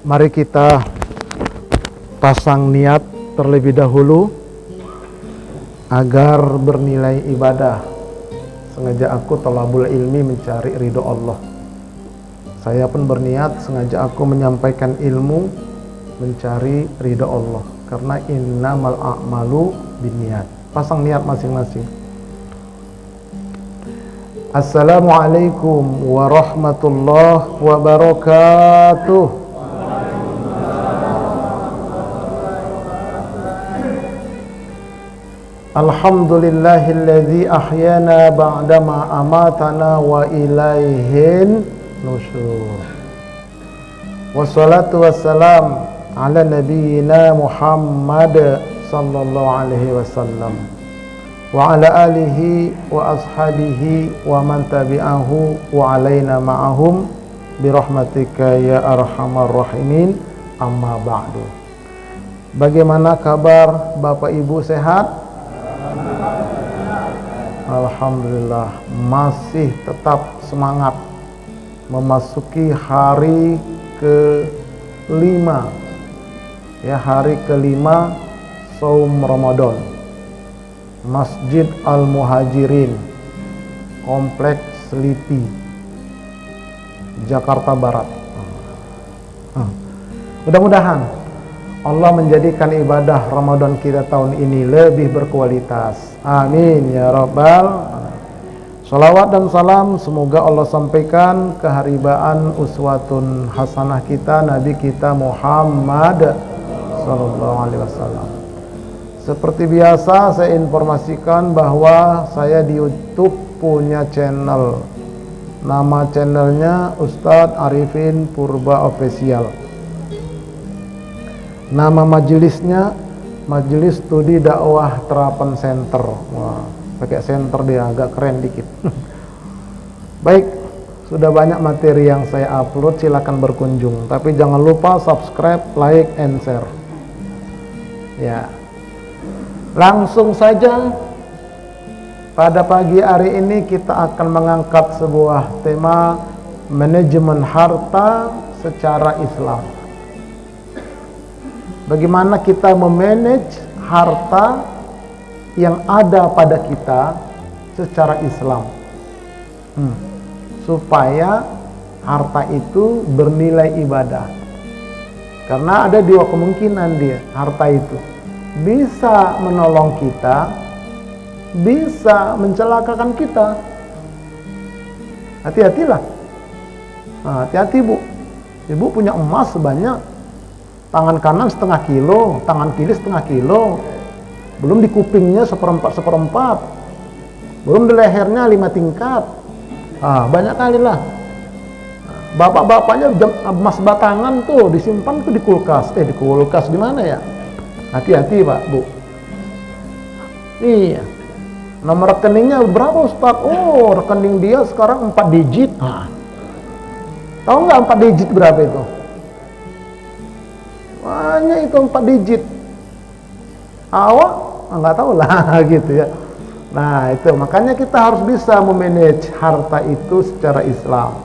Mari kita pasang niat terlebih dahulu agar bernilai ibadah. Sengaja aku thalabul ilmi, mencari ridho Allah. Saya pun berniat sengaja aku menyampaikan ilmu, mencari ridho Allah. Karena innamal a'malu binniyat. Pasang niat masing-masing. Assalamualaikum warahmatullahi wabarakatuh. Alhamdulillahilladzi ahyana ba'dama amatana wa ilaihin nusyur. Wassalatu wassalam ala nabiyyina Muhammad sallallahu alaihi wasallam wa ala alihi wa ashabihi wa man tabi'ahu wa alaina ma'ahum birahmatika ya arhamar rahimin, amma ba'du. Bagaimana kabar Bapak Ibu, sehat? Alhamdulillah, masih tetap semangat memasuki hari ke-5, ya, hari ke-5 Saum Ramadan. Masjid Al-Muhajirin, Kompleks Selipi, Jakarta Barat. Mudah-mudahan Allah menjadikan ibadah Ramadan kita tahun ini lebih berkualitas. Amin ya Rabbal alamin. Salawat dan salam semoga Allah sampaikan keharibaan uswatun hasanah kita, Nabi kita Muhammad sallallahu alaihi wasallam. Seperti biasa saya informasikan bahwa saya di YouTube punya channel. Nama channelnya Ustadz Arifin Purba Official. Nama majelisnya Majelis Studi Dakwah Terapan Center. Wah, pakai center dia, agak keren dikit. Baik, sudah banyak materi yang saya upload, silakan berkunjung. Tapi jangan lupa subscribe, like, and share. Ya. Langsung saja, pada pagi hari ini kita akan mengangkat sebuah tema manajemen harta secara Islam. Bagaimana kita memanage harta yang ada pada kita secara Islam, supaya harta itu bernilai ibadah. Karena ada dua kemungkinan dia, harta itu bisa menolong kita, bisa mencelakakan kita. Hati-hatilah. Nah, hati-hati Bu. Ibu punya emas sebanyak, tangan kanan setengah kilo, tangan kiri setengah kilo, belum di kupingnya seperempat, belum di lehernya 5 tingkat. Banyak kali lah. Bapak-bapaknya emas batangan tuh disimpan tuh di kulkas. Di kulkas di mana ya? Hati-hati Pak, Bu. Iya. Nomor rekeningnya berapa Ustaz? Oh, rekening dia sekarang 4 digit. Tahu nggak 4 digit berapa itu? Banyak itu 4 digit. Awak nggak tahu lah gitu ya. Nah itu makanya kita harus bisa memanage harta itu secara Islam.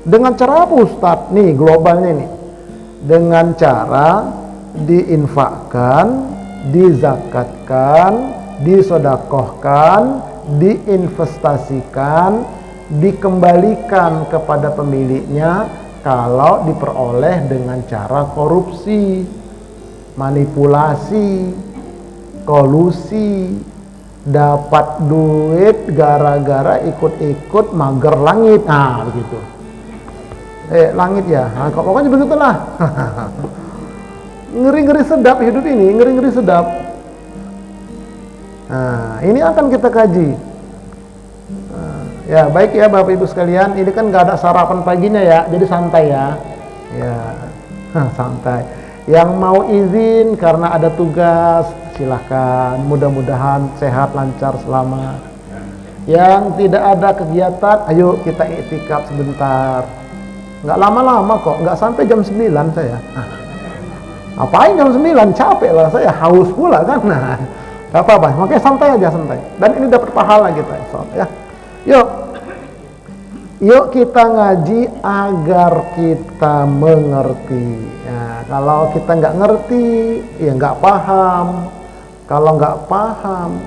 Dengan cara apa Ustaz? Nih globalnya nih. Dengan cara diinfakkan, dizakatkan, disodakohkan, diinvestasikan, dikembalikan kepada pemiliknya kalau diperoleh dengan cara korupsi, manipulasi, kolusi, dapat duit gara-gara ikut-ikut mager langit. Begitu. Langit ya. Pokoknya begitulah. Ngeri-ngeri sedap hidup ini, ngeri-ngeri sedap. Ini akan kita kaji. Ya baik ya Bapak Ibu sekalian, ini kan nggak ada sarapan paginya ya, jadi santai ya. Santai. Yang mau izin karena ada tugas, silahkan. Mudah-mudahan sehat, lancar, selamat. Yang tidak ada kegiatan, ayo kita iktikaf sebentar. Nggak lama-lama kok, nggak sampai jam 9 saya. Apain jam 9? Capek lah saya, haus pula kan. Gak apa-apa, makanya santai aja, santai. Dan ini dapat pahala kita, ya. Yuk. Yuk kita ngaji agar kita mengerti. Ya, kalau kita nggak ngerti, ya nggak paham. Kalau nggak paham,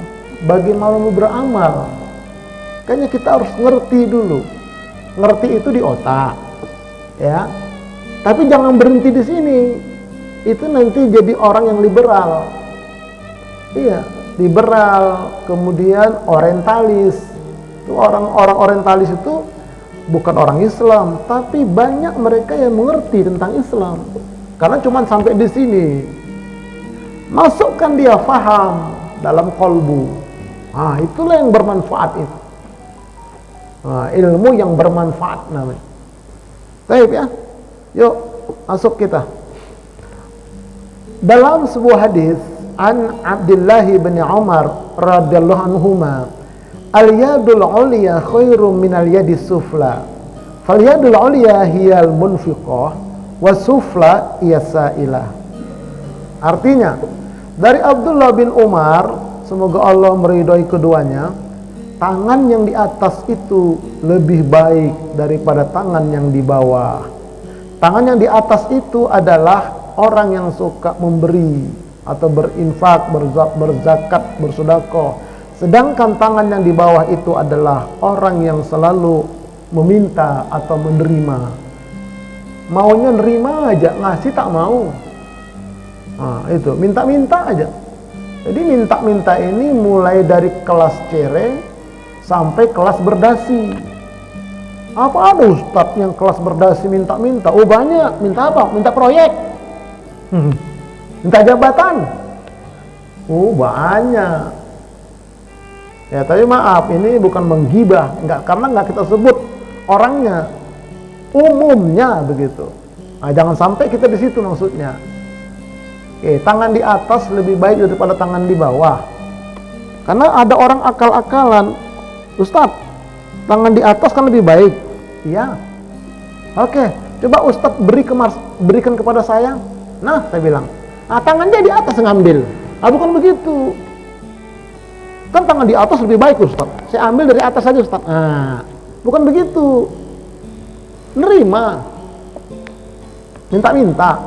bagaimana mau beramal? Kayaknya kita harus ngerti dulu. Ngerti itu di otak, ya. Tapi jangan berhenti di sini. Itu nanti jadi orang yang liberal. Iya, liberal, kemudian orientalis. Itu orang-orang orientalis itu bukan orang Islam, tapi banyak mereka yang mengerti tentang Islam. Karena cuma sampai di sini. Masukkan dia faham dalam kolbu. Ah, itulah yang bermanfaat itu. Nah, ilmu yang bermanfaat namanya. Baik ya. Yuk, masuk kita. Dalam sebuah hadis an Abdullah bin Umar radhiyallahu anhuma, al-yadul ulya khairum minal yadis sufla. Fal yadul ulya hiyal munfiqah was sufla iyasa'ilah. Artinya, dari Abdullah bin Umar, semoga Allah meridhai keduanya, tangan yang di atas itu lebih baik daripada tangan yang di bawah. Tangan yang di atas itu adalah orang yang suka memberi atau berinfak, berzakat, bersedekah. Sedangkan tangan yang di bawah itu adalah orang yang selalu meminta atau menerima. Maunya nerima aja, ngasih tak mau. Nah, itu minta-minta aja. Jadi minta-minta ini mulai dari kelas cereng sampai kelas berdasi. Apa ada ustadz yang kelas berdasi minta-minta? Oh banyak. Minta apa? Minta proyek. Minta jabatan. Oh banyak. Ya tapi maaf, ini bukan menggibah, karena nggak kita sebut orangnya, umumnya begitu. Nah, jangan sampai kita di situ maksudnya. Oke, tangan di atas lebih baik daripada tangan di bawah. Karena ada orang akal-akalan, Ustadz, tangan di atas kan lebih baik. Iya. Oke, coba Ustadz berikan kepada saya. Nah, saya bilang, tangan dia di atas ngambil. Bukan begitu. Kan tangan di atas lebih baik Ustadz. Saya ambil dari atas saja Ustadz. Bukan begitu. Nerima. Minta-minta.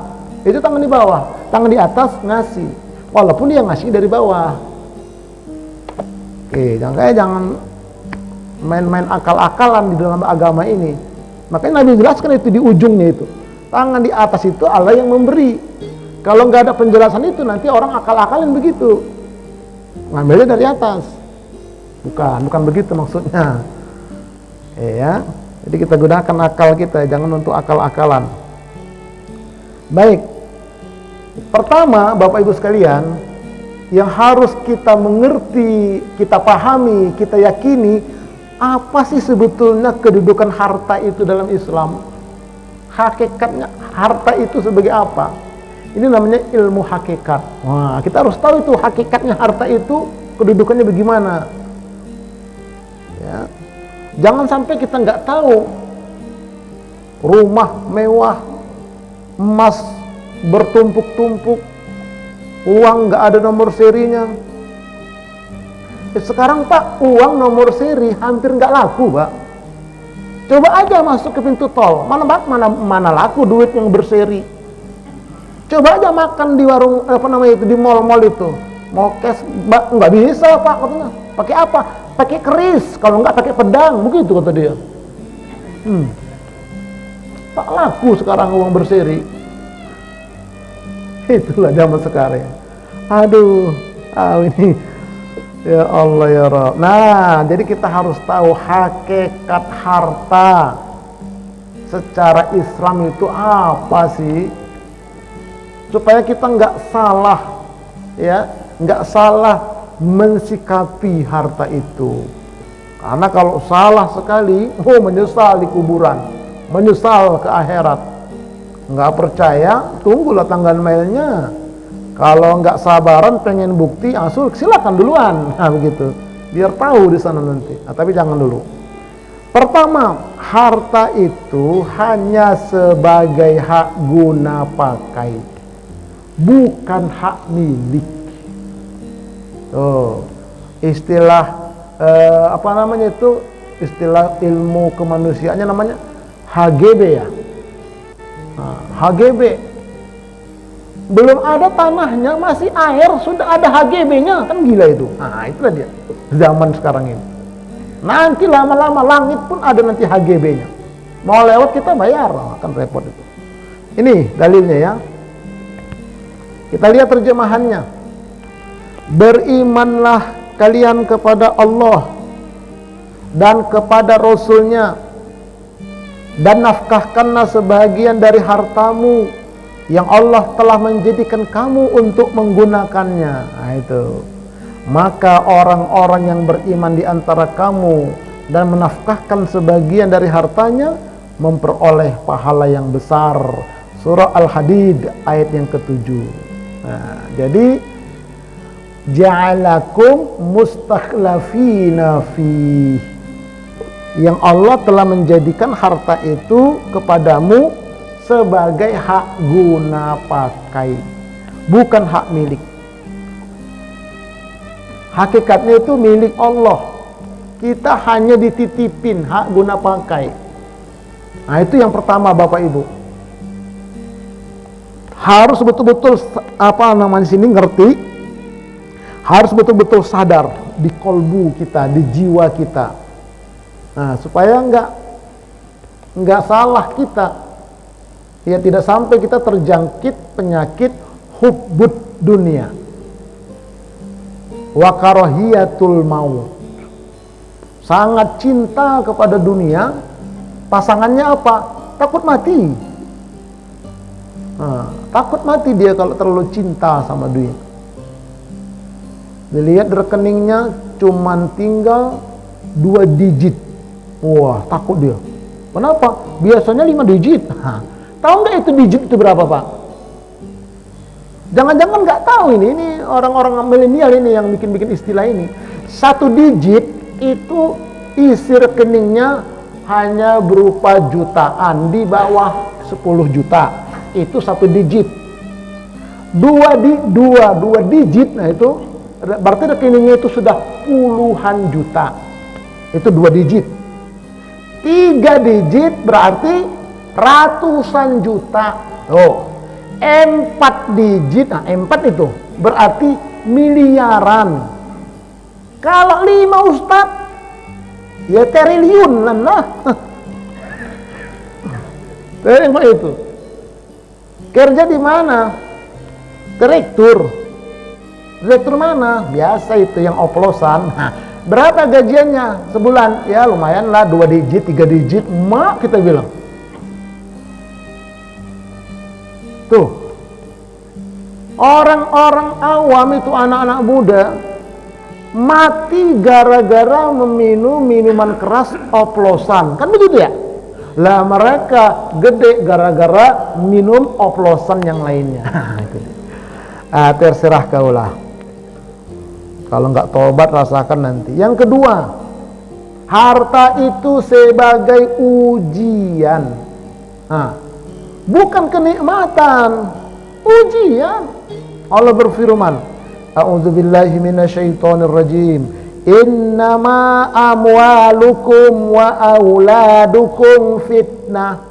Itu tangan di bawah. Tangan di atas ngasih. Walaupun dia ngasih dari bawah. Oke, jangan main-main akal-akalan di dalam agama ini. Makanya Nabi jelaskan itu di ujungnya itu. Tangan di atas itu Allah yang memberi. Kalau nggak ada penjelasan itu nanti orang akal-akalin begitu. Ngambilnya dari atas. Bukan begitu maksudnya. Ya. Jadi kita gunakan akal kita, jangan untuk akal-akalan. Baik. Pertama, Bapak Ibu sekalian, yang harus kita mengerti, kita pahami, kita yakini, apa sih sebetulnya kedudukan harta itu dalam Islam? Hakikatnya harta itu sebagai apa? Ini namanya ilmu hakikat. Wah, kita harus tahu itu hakikatnya harta itu kedudukannya bagaimana. Ya. Jangan sampai kita nggak tahu rumah mewah, emas bertumpuk-tumpuk, uang nggak ada nomor serinya. Sekarang Pak, uang nomor seri hampir nggak laku Pak. Coba aja masuk ke pintu tol, mana laku duit yang berseri. Coba aja makan di warung di mall-mall itu, mau cash nggak bisa Pak katanya. Pakai apa? Pakai keris, kalau nggak pakai pedang, begitu kata dia. Tak laku sekarang uang berseri. Itulah zaman sekarang. Aduh, ini ya Allah ya Rabb. Nah, jadi kita harus tahu hakikat harta secara Islam itu apa sih, supaya kita nggak salah, ya, nggak salah mensikapi harta itu. Karena kalau salah sekali, menyesal di kuburan, menyesal ke akhirat. Nggak percaya, tunggulah tanggal mailnya. Kalau nggak sabaran pengen bukti, silakan duluan. Nah begitu, biar tahu di sana nanti. Tapi jangan dulu. Pertama, harta itu hanya sebagai hak guna pakai, bukan hak milik. Istilah istilah ilmu kemanusiaannya namanya HGB ya. Nah, HGB. Belum ada tanahnya, masih air, sudah ada HGB-nya. Kan gila itu. Nah, itulah dia. Zaman sekarang ini. Nanti lama-lama langit pun ada nanti HGB-nya. Mau lewat kita bayar, kan repot itu. Ini dalilnya ya. Kita lihat terjemahannya. Berimanlah kalian kepada Allah dan kepada Rasul-Nya, dan nafkahkanlah sebagian dari hartamu yang Allah telah menjadikan kamu untuk menggunakannya. Nah, itu. Maka orang-orang yang beriman di antara kamu dan menafkahkan sebagian dari hartanya memperoleh pahala yang besar. Surah Al-Hadid ayat yang ke-7. Nah, jadi ja'alakum mustakhlafina fi, yang Allah telah menjadikan harta itu kepadamu sebagai hak guna pakai, bukan hak milik. Hakikatnya itu milik Allah, kita hanya dititipin hak guna pakai. Nah, itu yang pertama Bapak Ibu. Harus betul-betul sini ngerti, harus betul-betul sadar di kolbu kita, di jiwa kita. Nah, supaya enggak salah kita. Ya, tidak sampai kita terjangkit penyakit hubbud dunia wa karahiyatul maut. Sangat cinta kepada dunia, pasangannya apa? Takut mati. Nah, takut mati dia kalau terlalu cinta sama duit. Dilihat rekeningnya cuman tinggal 2 digit. Wah, takut dia. Kenapa? Biasanya 5 digit. Tahu nggak itu digit itu berapa, Pak? Jangan-jangan nggak tahu ini orang-orang milenial ini yang bikin-bikin istilah ini. 1 digit itu isi rekeningnya hanya berupa jutaan, di bawah 10 juta. Itu 1 digit. 2 digit, nah itu berarti rekeningnya itu sudah puluhan juta. Itu 2 digit. 3 digit berarti ratusan juta. Oh, 4 digit, nah 4 itu berarti miliaran. Kalau 5 Ustaz, ya triliun lah. Terima itu. Kerja di mana? Direktur. Direktur mana? Biasa itu yang oplosan. Nah, berapa gajiannya sebulan? Ya lumayan lah, 2 digit, 3 digit. Mak kita bilang. Tuh. Orang-orang awam itu anak-anak muda mati gara-gara meminum minuman keras oplosan. Kan begitu ya? Lah mereka gede gara-gara minum oplosan yang lainnya. Terserah kaulah. Kalau nggak tobat rasakan nanti. Yang kedua, harta itu sebagai ujian. Bukan kenikmatan, ujian. Allah berfirman, A'udzubillahi minasyaitonirrajim. Innama amwalukum wa auladukum fitnah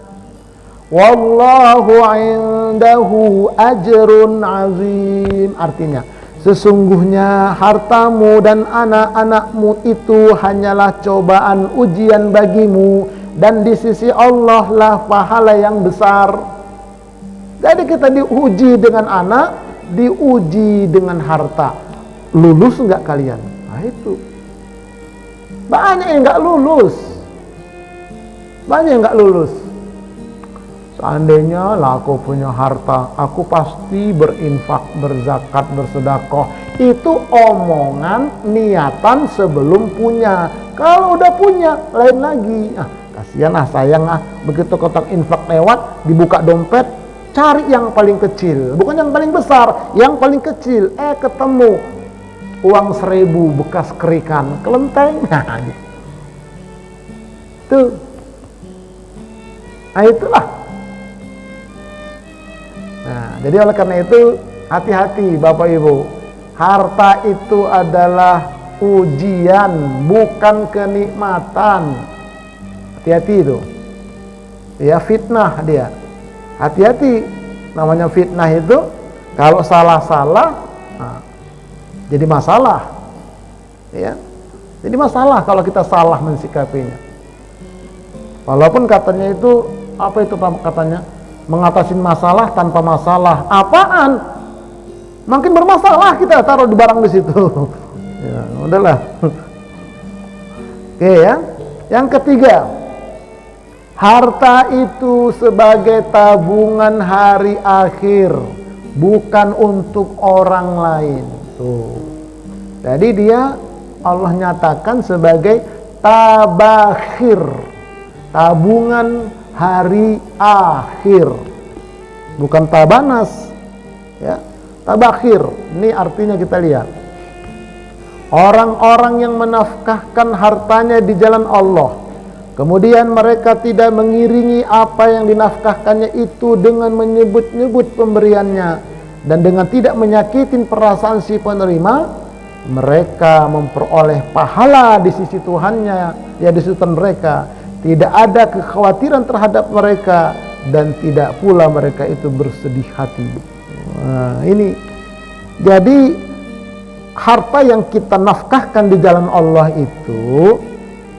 wallahu indahu ajrun azim. Artinya, sesungguhnya hartamu dan anak-anakmu itu hanyalah cobaan ujian bagimu, dan di sisi Allah lah pahala yang besar. Jadi kita diuji dengan anak, diuji dengan harta. Lulus enggak kalian? Nah itu. Banyak yang enggak lulus. Banyak yang enggak lulus. Seandainya lah aku punya harta, aku pasti berinfak, berzakat, bersedekah. Itu omongan, niatan sebelum punya. Kalau udah punya, lain lagi. Kasihan sayang begitu kotak infak lewat, dibuka dompet, cari yang paling kecil, bukan yang paling besar, yang paling kecil. Ketemu uang 1000 bekas kerikan, kelenteng. Tuh. Nah itulah. Nah, jadi oleh karena itu hati-hati Bapak Ibu. Harta itu adalah ujian, bukan kenikmatan. Hati-hati itu. Ya, fitnah dia. Hati-hati, namanya fitnah itu kalau salah-salah jadi masalah. Ya. Jadi masalah kalau kita salah mensikapinya. Walaupun katanya itu apa itu katanya? Mengatasi masalah tanpa masalah. Apaan? Makin bermasalah kita taruh di barang di situ. Ya, udahlah. Oke ya. Yang ketiga, harta itu sebagai tabungan hari akhir, bukan untuk orang lain. Tuh. Jadi dia Allah nyatakan sebagai tabakhir, tabungan hari akhir, bukan tabanas. Ya. Tabakhir, ini artinya kita lihat. Orang-orang yang menafkahkan hartanya di jalan Allah, kemudian mereka tidak mengiringi apa yang dinafkahkannya itu dengan menyebut-nyebut pemberiannya dan dengan tidak menyakitin perasaan si penerima, mereka memperoleh pahala di sisi Tuhannya, ya di sisi Tuhan mereka. Tidak ada kekhawatiran terhadap mereka dan tidak pula mereka itu bersedih hati. Nah, ini jadi harta yang kita nafkahkan di jalan Allah itu,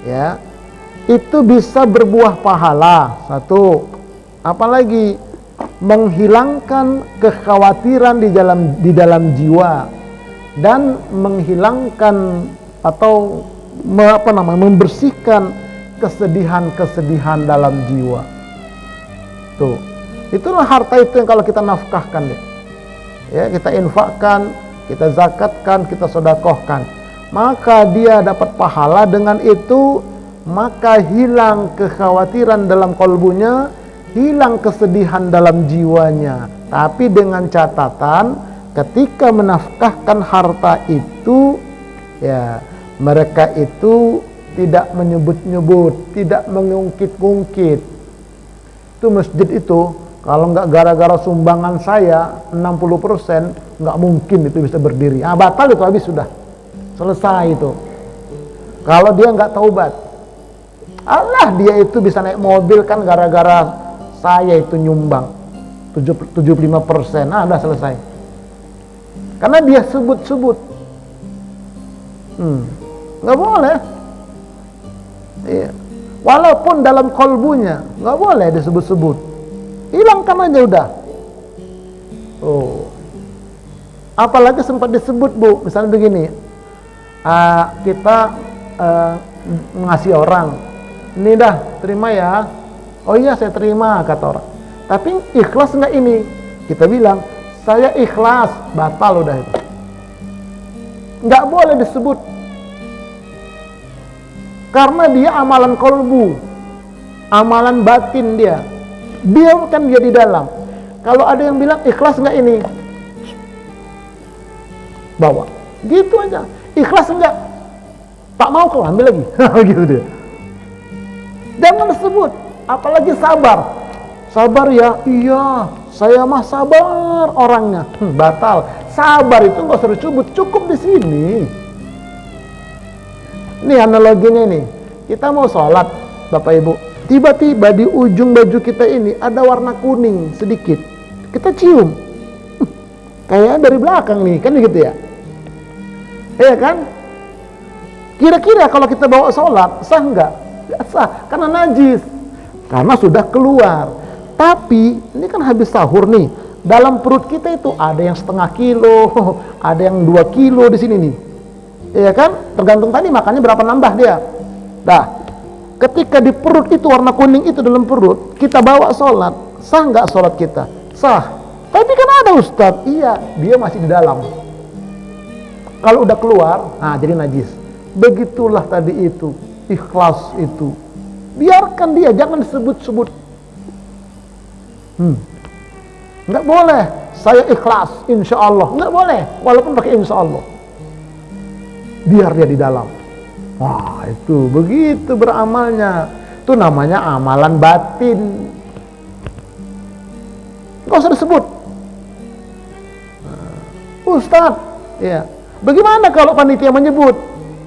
ya, itu bisa berbuah pahala. Satu, apalagi menghilangkan kekhawatiran di dalam jiwa dan menghilangkan atau membersihkan kesedihan-kesedihan dalam jiwa. Tuh, itulah harta itu yang kalau kita nafkahkan deh. Ya, kita infakkan, kita zakatkan, kita sedekahkan, maka dia dapat pahala dengan itu, maka hilang kekhawatiran dalam kalbunya, hilang kesedihan dalam jiwanya. Tapi dengan catatan, ketika menafkahkan harta itu, ya, mereka itu tidak menyebut-nyebut, tidak mengungkit-ungkit. Itu masjid itu, kalau nggak gara-gara sumbangan saya 60%, nggak mungkin itu bisa berdiri. Batal itu, habis sudah. Selesai itu. Kalau dia nggak taubat. Allah, dia itu bisa naik mobil kan gara-gara saya itu nyumbang 75%. Udah selesai. Karena dia sebut-sebut. Nggak boleh. Iya. Walaupun dalam kalbunya nggak boleh disebut-sebut. Hilangkan aja udah. Oh. Apalagi sempat disebut, Bu. Misalnya begini. Kita ngasih orang. Ini dah, terima ya. Oh iya, saya terima, kata orang. Tapi ikhlas enggak ini? Kita bilang, saya ikhlas. Batal udah itu. Nggak boleh disebut. Karena dia amalan kolbu, amalan batin dia. Biarkan dia di dalam. Kalau ada yang bilang ikhlas nggak ini, bawa. Gitu aja. Ikhlas enggak? Tak mau kau ambil lagi. Gitu dia. Jangan disebut. Apalagi sabar. Sabar ya, iya. Saya mah sabar orangnya. Batal. Sabar itu nggak usah disebut. Cukup di sini. Ini analoginya nih. Kita mau sholat, Bapak Ibu. Tiba-tiba di ujung baju kita ini ada warna kuning sedikit. Kita cium. Kayaknya dari belakang nih, kan gitu ya? Iya kan? Kira-kira kalau kita bawa sholat, sah nggak? Nggak sah, karena najis. Karena sudah keluar. Tapi, ini kan habis sahur nih. Dalam perut kita itu ada yang setengah kilo, ada yang 2 kilo di sini nih. Iya kan? Tergantung tadi makannya berapa nambah dia. Nah, ketika di perut itu warna kuning itu dalam perut, kita bawa sholat, sah nggak sholat kita? Sah. Tapi kan ada Ustadz, iya, dia masih di dalam. Kalau udah keluar, nah jadi najis. Begitulah tadi itu, ikhlas itu. Biarkan dia, jangan disebut-sebut. Nggak boleh, saya ikhlas, insya Allah. Nggak boleh, walaupun pakai insya Allah. Biar dia di dalam. Wah, itu begitu beramalnya. Itu namanya amalan batin. Nggak usah disebut. Ustadz, ya. Bagaimana kalau panitia menyebut?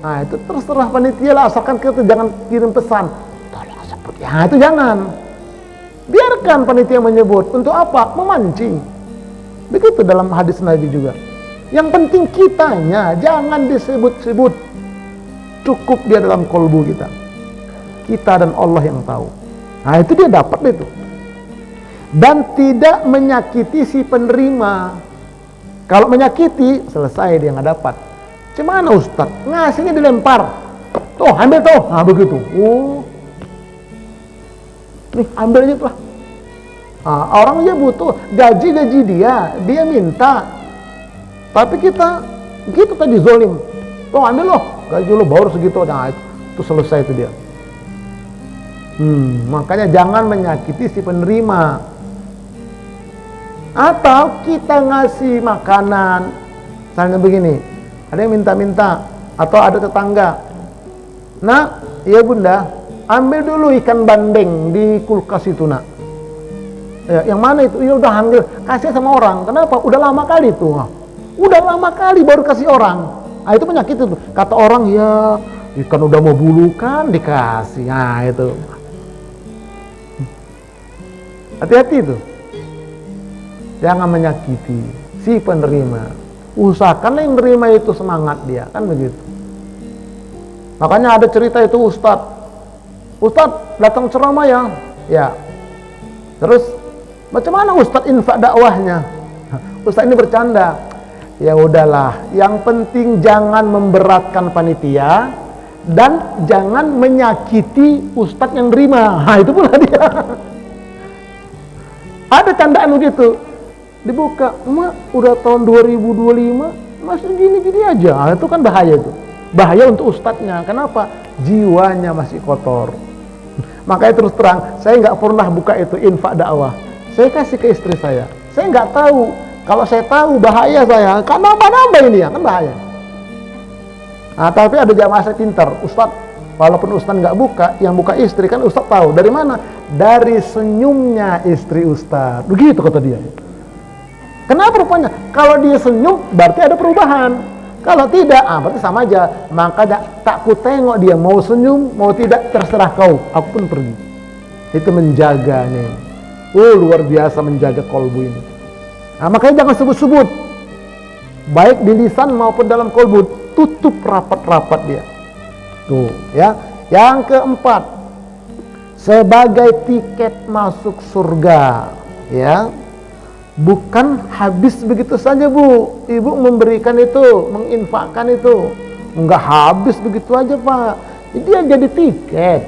Nah itu terserah panitia lah, asalkan kita jangan kirim pesan tolong sebut ya, itu jangan. Biarkan panitia menyebut. Untuk apa? Memancing. Begitu dalam hadis Nabi juga. Yang penting kitanya jangan disebut-sebut. Cukup dia dalam kolbu kita. Kita dan Allah yang tahu. Nah itu dia dapat itu. Dan tidak menyakiti si penerima. Kalau menyakiti, selesai dia nggak dapat. Gimana Ustaz? Ngasihnya dilempar. Tuh ambil tuh. Nah begitu. Oh. Nih ambil aja tuh. Nah, orang aja butuh gaji dia minta. Tapi kita gitu tadi zolim. Tuh ambil loh, gaji lo baru segitu. Nah itu selesai itu dia. Makanya jangan menyakiti si penerima. Atau kita ngasih makanan, misalnya begini, ada yang minta-minta atau ada tetangga. Nah, iya bunda, ambil dulu ikan bandeng di kulkas itu nak. Ya, yang mana itu? Ya udah ambil, kasih sama orang. Kenapa? Udah lama kali tuh. Udah lama kali baru kasih orang. Nah itu penyakit itu. Kata orang ya ikan udah mau bulu kan dikasih. Nah itu. Hati-hati itu. Jangan menyakiti si penerima. Usahakan yang menerima itu semangat dia, kan begitu. Makanya ada cerita itu Ustadz datang ceramah ya. Ya. Terus macam mana Ustadz infak dakwahnya? Ustadz ini bercanda. Ya udahlah, yang penting jangan memberatkan panitia dan jangan menyakiti Ustadz yang nerima. Nah, itu pula dia. Ada candaan begitu. Dibuka, "Mak, udah tahun 2025 masih gini-gini aja." Nah, itu kan bahaya itu. Bahaya untuk ustadznya. Kenapa? Jiwanya masih kotor. Makanya terus terang, saya nggak pernah buka itu infak dakwah. Saya kasih ke istri saya. Saya nggak tahu. Kalau saya tahu bahaya saya. Kan nambah-nambah ini ya, kan bahaya. Nah, tapi ada jamaah saya pintar. Ustadz, walaupun ustadz nggak buka, yang buka istri kan ustadz tahu. Dari mana? Dari senyumnya istri ustadz. Begitu kata dia. Kenapa rupanya? Kalau dia senyum, berarti ada perubahan. Kalau tidak, berarti sama aja. Maka tak ku tengok dia mau senyum, mau tidak, terserah kau. Aku pun pergi. Itu menjaga nih. Luar biasa menjaga kolbu ini. Nah, makanya jangan sebut-sebut. Baik di lisan maupun dalam kolbu. Tutup rapat-rapat dia. Tuh, ya. Yang keempat, sebagai tiket masuk surga, ya. Bukan habis begitu saja Bu. Ibu memberikan itu, menginfakkan itu. Enggak habis begitu aja Pak. Dia jadi tiket.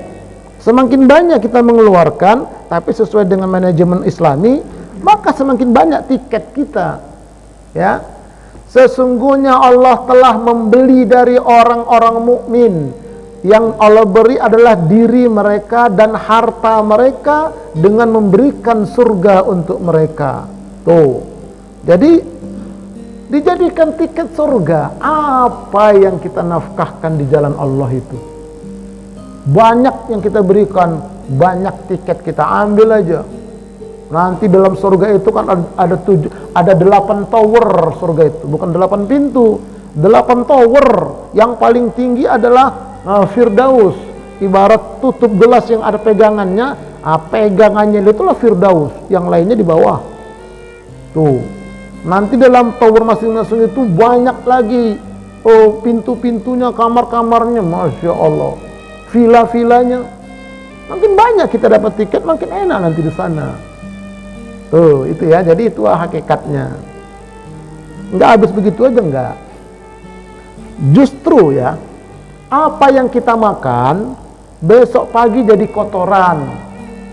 Semakin banyak kita mengeluarkan, tapi sesuai dengan manajemen Islami, maka semakin banyak tiket kita. Ya. Sesungguhnya Allah telah membeli dari orang-orang mukmin. Yang Allah beri adalah diri mereka dan harta mereka dengan memberikan surga untuk mereka. Tuh, jadi dijadikan tiket surga. Apa yang kita nafkahkan di jalan Allah itu banyak yang kita berikan, banyak tiket kita ambil aja. Nanti dalam surga itu kan ada 8 tower surga itu, bukan 8 pintu, 8 tower. Yang paling tinggi adalah Firdaus. Ibarat tutup gelas yang ada pegangannya, pegangannya itulah Firdaus, yang lainnya di bawah. Tuh, nanti dalam tower masing-masing itu banyak lagi pintu-pintunya, kamar-kamarnya, Masya Allah, villa-villanya. Makin banyak kita dapat tiket, makin enak nanti di sana. Tuh, itu ya, jadi itu hakikatnya. Enggak habis begitu aja, enggak. Justru ya, apa yang kita makan, besok pagi jadi kotoran.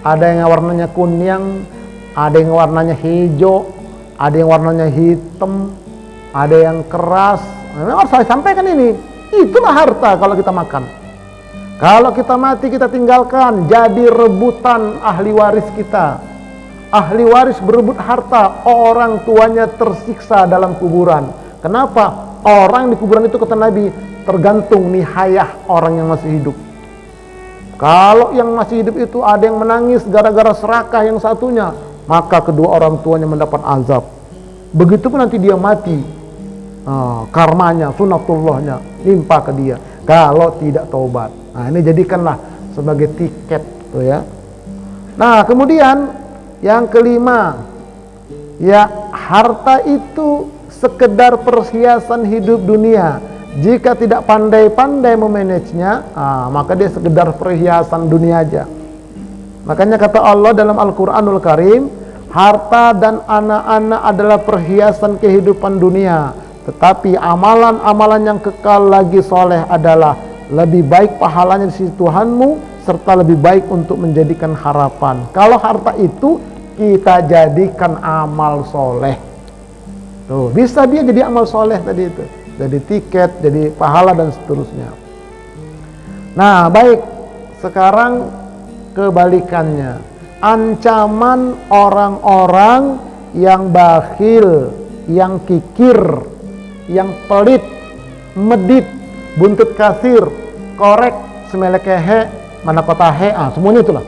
Ada yang warnanya kuning, ada yang warnanya hijau, ada yang warnanya hitam, ada yang keras. Memang harus saya sampaikan ini. Itulah harta kalau kita makan. Kalau kita mati, kita tinggalkan, jadi rebutan ahli waris kita. Ahli waris berebut harta, orang tuanya tersiksa dalam kuburan. Kenapa? Orang di kuburan itu kata Nabi, tergantung nihayah orang yang masih hidup. Kalau yang masih hidup itu ada yang menangis gara-gara serakah yang satunya, maka kedua orang tuanya mendapat azab. Begitupun nanti dia mati, karmanya, sunatullahnya nimpa ke dia. kalau tidak taubat. Nah, ini jadikanlah sebagai tiket tuh ya. Nah, kemudian yang kelima, ya, harta itu sekedar perhiasan hidup dunia. Jika tidak pandai-pandai memanagenya, maka dia sekedar perhiasan dunia aja. Makanya kata Allah dalam Al-Quranul Karim, harta dan anak-anak adalah perhiasan kehidupan dunia, tetapi amalan-amalan yang kekal lagi soleh adalah lebih baik pahalanya di sisi Tuhanmu, serta lebih baik untuk menjadikan harapan. Kalau harta itu kita jadikan amal soleh, tuh bisa dia jadi amal soleh tadi itu, jadi tiket, jadi pahala dan seterusnya. Nah, baik, sekarang kebalikannya, ancaman orang-orang yang bakhil, yang kikir, yang pelit, medit, buntut kasir, korek, semelekehe, manakotahe, semuanya itulah.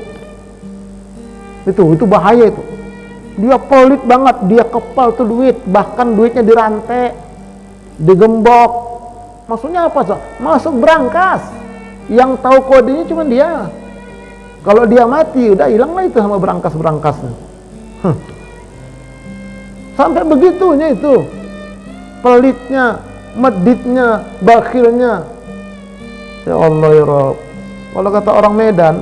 Itu bahaya itu. Dia pelit banget, dia kepal tuh duit, bahkan duitnya dirantai, digembok. Maksudnya apa sih? Masuk berangkas. Yang tahu kodenya cuma dia. Kalau dia mati, udah hilanglah itu sama berangkas-berangkasnya. Sampai begitunya itu. Pelitnya, meditnya, bakhilnya. Ya Allah ya Rabb. Kalau kata orang Medan,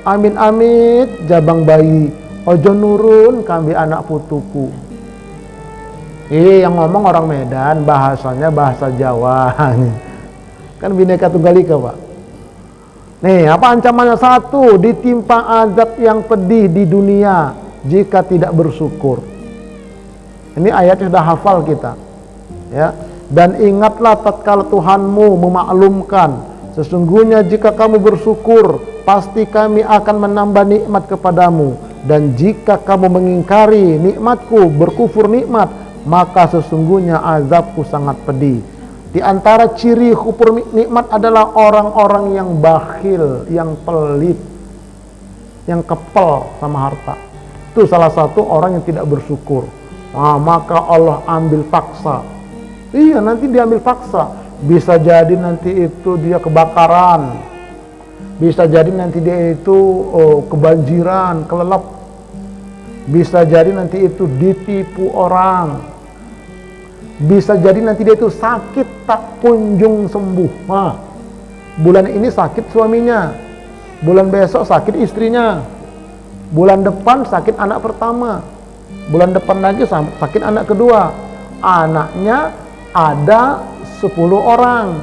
amin-amit jabang bayi, ojo nurun kambi anak putuku. Yang ngomong orang Medan, bahasanya bahasa Jawa. Kan Bhinneka Tunggal Ika, Pak. Nih, apa ancamannya? Satu, ditimpa azab yang pedih di dunia jika tidak bersyukur. Ini ayatnya sudah hafal kita. Ya. Dan ingatlah tatkala Tuhanmu memaklumkan, sesungguhnya jika kamu bersyukur, pasti kami akan menambah nikmat kepadamu. Dan jika kamu mengingkari nikmatku, berkufur nikmat, maka sesungguhnya azabku sangat pedih. Di antara ciri kufur nikmat adalah orang-orang yang bakhil, yang pelit, yang kepel sama harta. Itu salah satu orang yang tidak bersyukur. Maka Allah ambil paksa. Iya, nanti diambil paksa. Bisa jadi nanti itu dia kebakaran. Bisa jadi nanti dia itu kebanjiran, kelelep. Bisa jadi nanti itu ditipu orang. Bisa jadi nanti dia itu sakit tak kunjung sembuh. Bulan ini sakit suaminya, bulan besok sakit istrinya, bulan depan sakit anak pertama, bulan depan lagi sakit anak kedua. Anaknya ada 10 orang,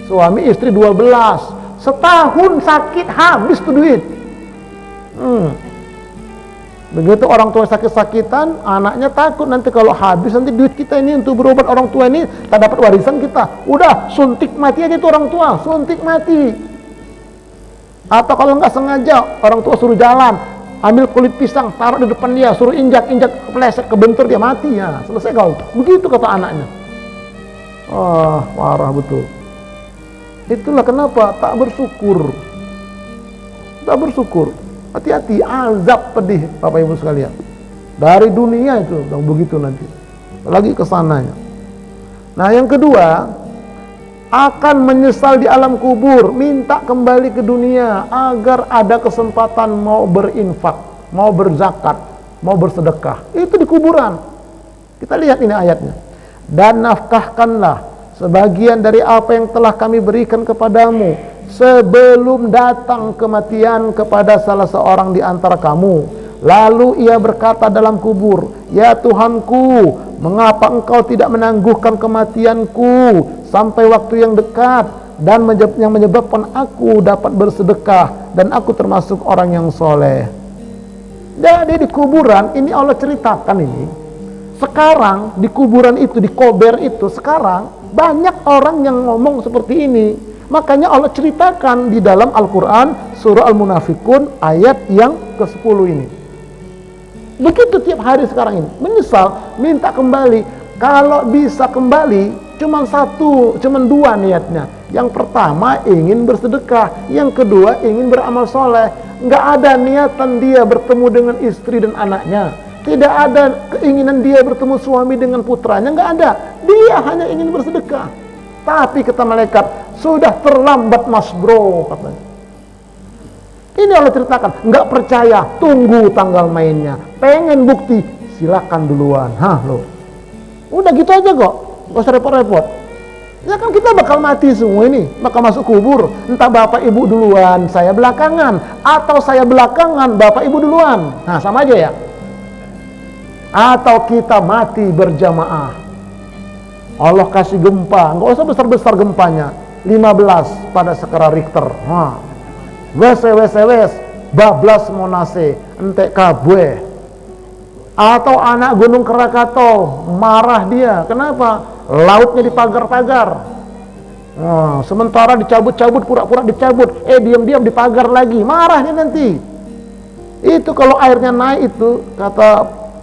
suami istri 12. Setahun sakit, habis tuh duit. Begitu orang tua sakit-sakitan, anaknya takut nanti kalau habis nanti duit kita ini untuk berobat orang tua ini, tak dapat warisan kita. Udah, suntik mati aja itu orang tua, suntik mati. Atau kalau nggak sengaja orang tua suruh jalan, ambil kulit pisang, taruh di depan dia, suruh injak-injak, kepleset, kebentur, dia mati ya. Selesai kau. Begitu kata anaknya. Parah betul. Itulah kenapa tak bersyukur. Tak bersyukur. Hati-hati, azab pedih Bapak Ibu sekalian. Dari dunia itu begitu nanti. Lagi ke sananya. Nah, yang kedua, akan menyesal di alam kubur, minta kembali ke dunia agar ada kesempatan mau berinfak, mau berzakat, mau bersedekah. Itu di kuburan. Kita lihat ini ayatnya. Dan nafkahkanlah sebagian dari apa yang telah kami berikan kepadamu sebelum datang kematian kepada salah seorang di antara kamu. Lalu ia berkata dalam kubur, ya Tuhanku, mengapa engkau tidak menangguhkan kematianku sampai waktu yang dekat, dan yang menyebabkan aku dapat bersedekah dan aku termasuk orang yang soleh. Jadi di kuburan ini Allah ceritakan ini. Sekarang di kuburan itu, di kober itu, sekarang banyak orang yang ngomong seperti ini. Makanya Allah ceritakan di dalam Al-Quran surah Al-Munafikun ayat yang ke-10 ini. Begitu tiap hari sekarang ini. Menyesal, minta kembali. Kalau bisa kembali, cuman dua niatnya. Yang pertama ingin bersedekah, yang kedua ingin beramal soleh. Nggak ada niatan dia bertemu dengan istri dan anaknya. Tidak ada keinginan dia bertemu suami dengan putranya, nggak ada. Dia hanya ingin bersedekah. Tapi kata malaikat, sudah terlambat mas bro, katanya. Ini Allah ceritakan, nggak percaya, tunggu tanggal mainnya. Pengen bukti, silakan duluan. Hah lo, udah gitu aja kok, nggak usah repot-repot. Ya kan kita bakal mati semua ini, bakal masuk kubur. Entah bapak ibu duluan, saya belakangan, atau saya belakangan, bapak ibu duluan. Nah sama aja ya. Atau kita mati berjamaah. Allah kasih gempa, nggak usah besar-besar gempanya, 15 pada skala Richter. Nah, wes bablas monase entek kabeh. Atau anak gunung Krakatau, marah dia. Kenapa? Lautnya dipagar-pagar. Nah, sementara dicabut-cabut, pura-pura dicabut, diam-diam dipagar lagi, marah dia nanti. Itu kalau airnya naik itu, kata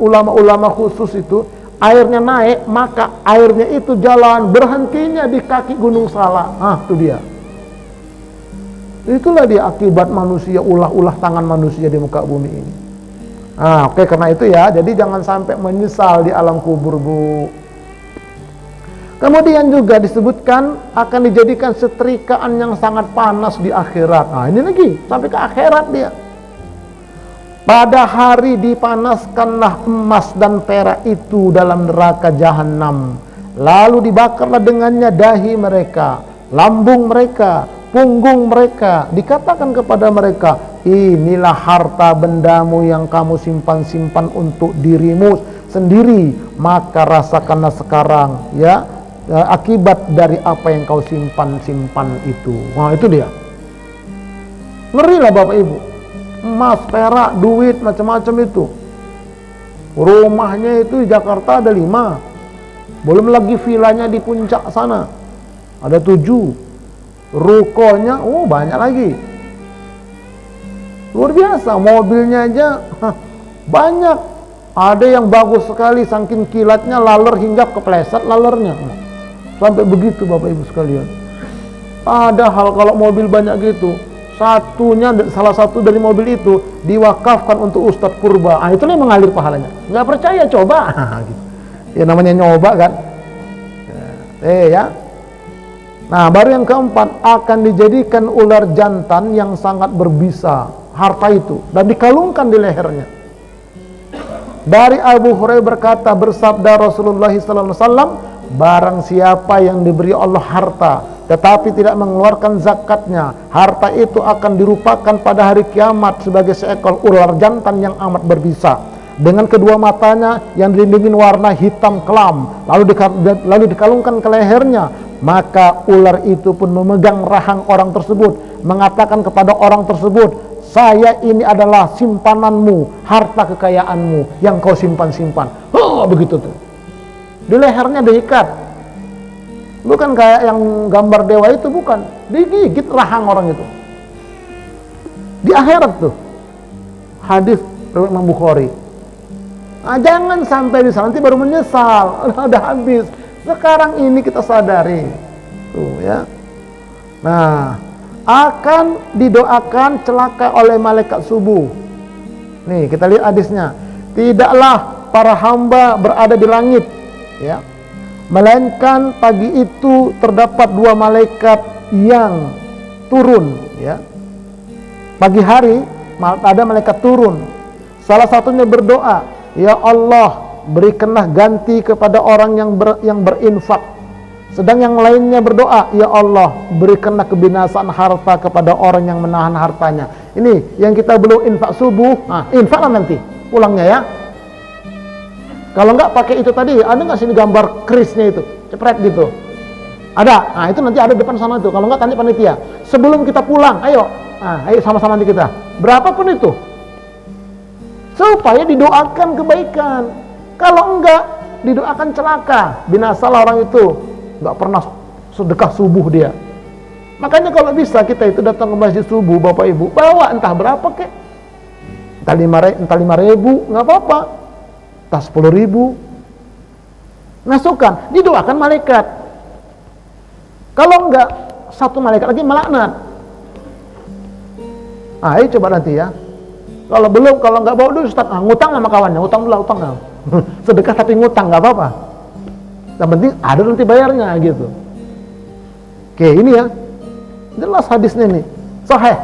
ulama-ulama khusus itu, airnya naik, maka airnya itu jalan berhentinya di kaki Gunung Salak. Ah, itu dia. Itulah dia akibat manusia, ulah-ulah tangan manusia di muka bumi ini. Nah, oke, karena itu ya, jadi jangan sampai menyesal di alam kubur, Bu. Kemudian juga disebutkan akan dijadikan setrikaan yang sangat panas di akhirat. Nah, ini lagi sampai ke akhirat dia. Pada hari dipanaskanlah emas dan perak itu dalam neraka jahanam. Lalu dibakarlah dengannya dahi mereka, lambung mereka, punggung mereka. Dikatakan kepada mereka, inilah harta bendamu yang kamu simpan-simpan untuk dirimu sendiri. Maka rasakanlah sekarang ya, akibat dari apa yang kau simpan-simpan itu. Nah itu dia. Ngeri lah Bapak Ibu. Emas, perak, duit, macam-macam itu. Rumahnya itu di Jakarta ada 5. Belum lagi vilanya di puncak sana, ada 7. Rukonya, banyak lagi. Luar biasa, mobilnya aja banyak. Ada yang bagus sekali, saking kilatnya laler hingga kepleset lalernya. Sampai begitu Bapak Ibu sekalian. Padahal kalau mobil banyak gitu, salah satu dari mobil itu diwakafkan untuk Ustadz Purba. Ah, itulah yang mengalir pahalanya. Nggak percaya, coba. Gitu. Ya namanya nyoba kan. Ya. Nah, baru yang keempat, akan dijadikan ular jantan yang sangat berbisa harta itu dan dikalungkan di lehernya. Dari Abu Hurairah berkata, bersabda Rasulullah SAW, barang siapa yang diberi Allah harta tetapi tidak mengeluarkan zakatnya, harta itu akan dirupakan pada hari kiamat sebagai seekor ular jantan yang amat berbisa, dengan kedua matanya yang dilindungi warna hitam kelam, lalu dikalungkan ke lehernya. Maka ular itu pun memegang rahang orang tersebut, mengatakan kepada orang tersebut, saya ini adalah simpananmu, harta kekayaanmu yang kau simpan-simpan. Begitu tuh. Di lehernya diikat. Bukan kayak yang gambar dewa itu, bukan. Digigit rahang orang itu. Di akhirat tuh. Hadis riwayat Imam Bukhari. Nah, jangan sampai di sana nanti baru menyesal. Udah habis. Sekarang ini kita sadari. Tuh ya. Nah, akan didoakan celaka oleh malaikat subuh. Nih, kita lihat hadisnya. Tidaklah para hamba berada di langit, ya, melainkan pagi itu terdapat 2 malaikat yang turun, ya. Pagi hari ada malaikat turun. Salah satunya berdoa, ya Allah, berikanlah ganti kepada orang yang berinfak. Sedang yang lainnya berdoa, ya Allah, berikanlah kebinasaan harta kepada orang yang menahan hartanya. Ini yang kita belum infak subuh, infaklah nanti pulangnya ya. Kalau enggak pakai itu tadi, ada nggak sini gambar kerisnya itu, cepret gitu? Ada. Nah itu nanti ada depan sana tuh. Kalau enggak tanya panitia. Sebelum kita pulang, ayo sama-sama nanti kita. Berapapun itu, supaya didoakan kebaikan. Kalau enggak, didoakan celaka, binasalah orang itu. Nggak pernah sedekah subuh dia. Makanya kalau bisa kita itu datang ke masjid subuh, Bapak Ibu, bawa entah berapa kek, entah 5.000, nggak apa-apa, entah 10.000, masukkan, didoakan malaikat. Kalau enggak, satu malaikat lagi melaknat. Ayo coba nanti ya. Kalau belum, kalau nggak bawa dulu Ustaz, ngutang sama kawannya, utang. Sedekah tapi ngutang, nggak apa-apa. Yang penting ada nanti bayarnya gitu. Oke, ini ya. Jelas hadisnya nih. Sahih.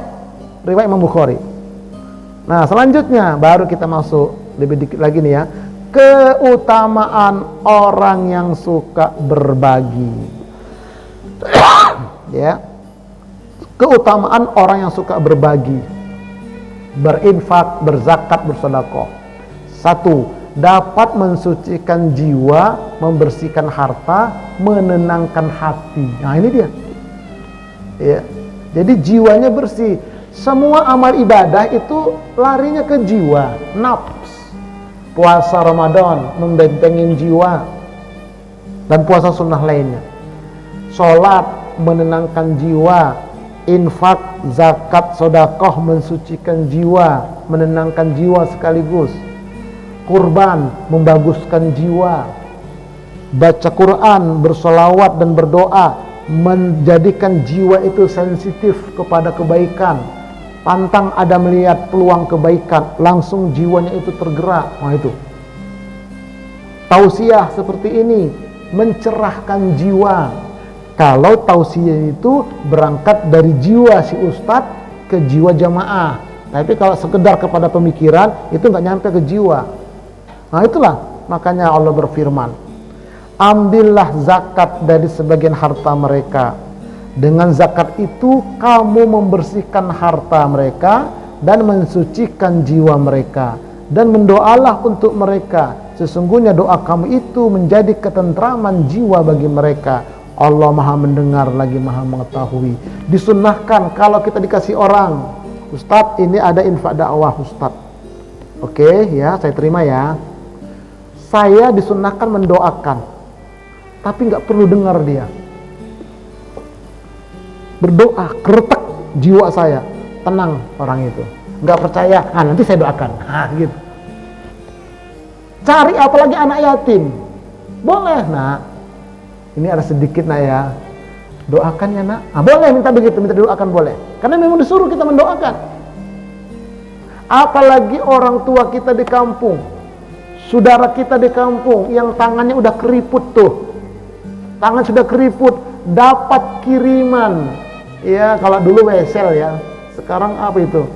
Riwayat Imam Bukhari. Nah, selanjutnya baru kita masuk lebih dikit lagi nih ya. Keutamaan orang yang suka berbagi. Ya. Keutamaan orang yang suka berbagi, berinfak, berzakat, bersedekah. 1. Dapat mensucikan jiwa, membersihkan harta, menenangkan hati. Nah, ini dia. Ya. Jadi jiwanya bersih. Semua amal ibadah itu larinya ke jiwa, nafs. Puasa Ramadan membentengin jiwa, dan puasa sunnah lainnya. Sholat menenangkan jiwa, infak, zakat, sedekah mensucikan jiwa, menenangkan jiwa sekaligus. Kurban membaguskan jiwa. Baca Quran, bersolawat dan berdoa menjadikan jiwa itu sensitif kepada kebaikan. Pantang ada melihat peluang kebaikan, langsung jiwanya itu tergerak. Nah, itu tausiah seperti ini mencerahkan jiwa. Kalau tausiah itu berangkat dari jiwa si ustadz ke jiwa jamaah. Tapi kalau sekedar kepada pemikiran, itu nggak nyampe ke jiwa. Nah, itulah makanya Allah berfirman, ambillah zakat dari sebagian harta mereka. Dengan zakat itu kamu membersihkan harta mereka dan mensucikan jiwa mereka. Dan mendoalah untuk mereka. Sesungguhnya doa kamu itu menjadi ketentraman jiwa bagi mereka. Allah maha mendengar lagi maha mengetahui. Disunnahkan kalau kita dikasih orang, Ustadz ini ada infak dakwah Ustadz. Oke ya, saya terima ya. Saya disunnahkan mendoakan, tapi nggak perlu dengar dia. Berdoa, keretak jiwa saya, tenang orang itu. Nggak percaya, nanti saya doakan. Gitu. Cari apalagi anak yatim, boleh nak. Ini ada sedikit nak ya, doakan ya nak. Boleh minta begitu, minta didoakan boleh. Karena memang disuruh kita mendoakan. Apalagi orang tua kita di kampung, saudara kita di kampung yang tangannya udah keriput tuh, tangan sudah keriput, dapat kiriman. Ya kalau dulu wesel ya, sekarang apa itu?